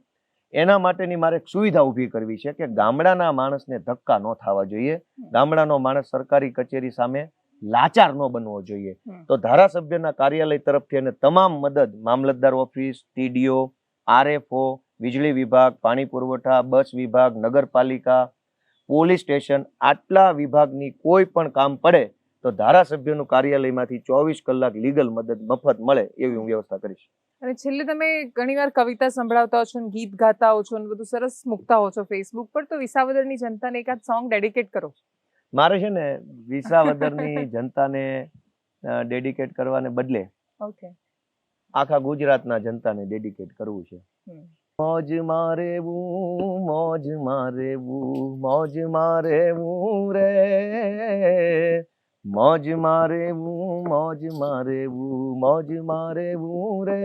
એના માટેની મારે એક સુવિધા ઊભી કરવી છે કે ગામડાના માણસને ધક્કા ન થવા જોઈએ, ગામડાનો માણસ સરકારી કચેરી સામે લાચાર ન બનવો જોઈએ. તો ધારાસભ્યના કાર્યાલય તરફથી અને તમામ મદદ, મામલતદાર ઓફિસ, TDO, RFO, વીજળી વિભાગ, પાણી પુરવઠા, બસ વિભાગ, નગરપાલિકા, પોલીસ સ્ટેશન, આટલા વિભાગની કોઈ પણ કામ પડે તો ધારાસભ્યનું કાર્યાલયમાંથી 24 કલાક લીગલ મદદ મફત મળે એવી હું વ્યવસ્થા કરીશ. અને છેલ્લે તમે ઘણીવાર કવિતા સંભળાવતા હો છો ને ગીત ગાતા હો છો ને બધું સરસ મૂકતા હો છો ફેસબુક પર, તો વિસાવદરની જનતાને એકાદ સોંગ ડેડિકેટ કરો. મારે છે ને વિસાવદરની જનતાને ડેડિકેટ કરવાને બદલે ઓકે. આખા ગુજરાતના જનતાને ડેડિકેટ કરવું છે. મોજમાં રેવું, મોજમાં રેવું, મોજમાં રેવું રે, મોજમાં રેવું, મોજમાં રેવું, મોજમાં રેવું રે,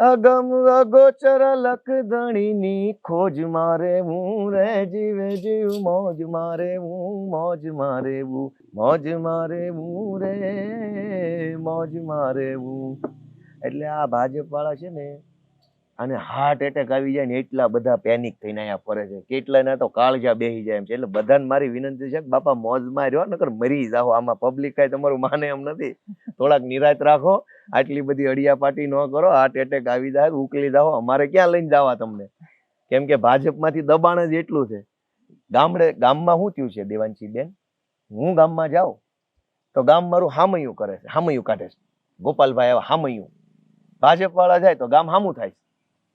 અગમ અગોચર લખધણીની ખોજમાં રેવું રે, જીવે જીવ મોજમાં રેવું, મોજમાં રેવું, મોજમાં રેવું રે, મોજમાં રેવું. એટલે આ ભાજપ વાળા છે ને, અને હાર્ટ એટેક આવી જાય ને એટલા બધા પેનિક થઈને અહીંયા ફરે છે, કેટલાના તો કાળજા બેસી જાય એમ છે. એટલે બધાને મારી વિનંતી છે કે બાપા મોજમાં રહ્યો, નકર મરી જાઓ. આમાં પબ્લિક કાંઈ તમારું માને એમ નથી. થોડાક નિરાત રાખો, આટલી બધી અડિયાપાટી ન કરો. હાર્ટ એટેક આવી જાય ઉકલી જાઓ. અમારે ક્યાં લઈને જવા તમને? કેમ કે ભાજપમાંથી દબાણ જ એટલું છે. ગામમાં શું થયું છે દેવાંશી બેન, હું ગામમાં જાઉં તો ગામ મારું હામૈયું કરે છે, હામૈયું કાઢે છે. ગોપાલભાઈ આવા હામૈયું, ભાજપ વાળા જાય તો ગામ હામું થાય છે,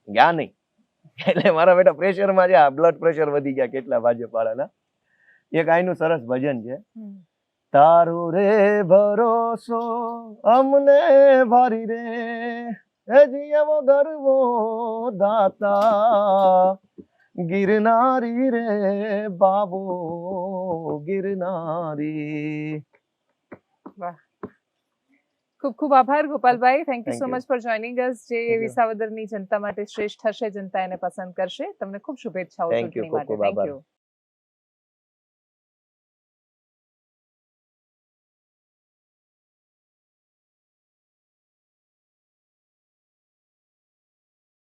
ગયા નહીં. એટલે મારા બેટા પ્રેશરમાં છે, બ્લડ પ્રેશર વધી ગયા કેટલા ભાજપ વાળાના. એક આઈનું સરસ ભજન છે, તારો રે ભરોસો અમને ભારી રે, હજી એવો ગરવો દાતા, ગિરનારી રે બાબો ગિરનારી. વાહ, ખૂબ ખૂબ આભાર Gopalbhai. Thank you so much for joining us. જે વિસાવદરની જનતા માટે શ્રેષ્ઠ હશે, જનતા એને પસંદ કરશે. તમને ખૂબ શુભેચ્છાઓ Thank you, ચૂંટણી માટે. ખૂબ ખૂબ થેન્ક આભાર. યુ.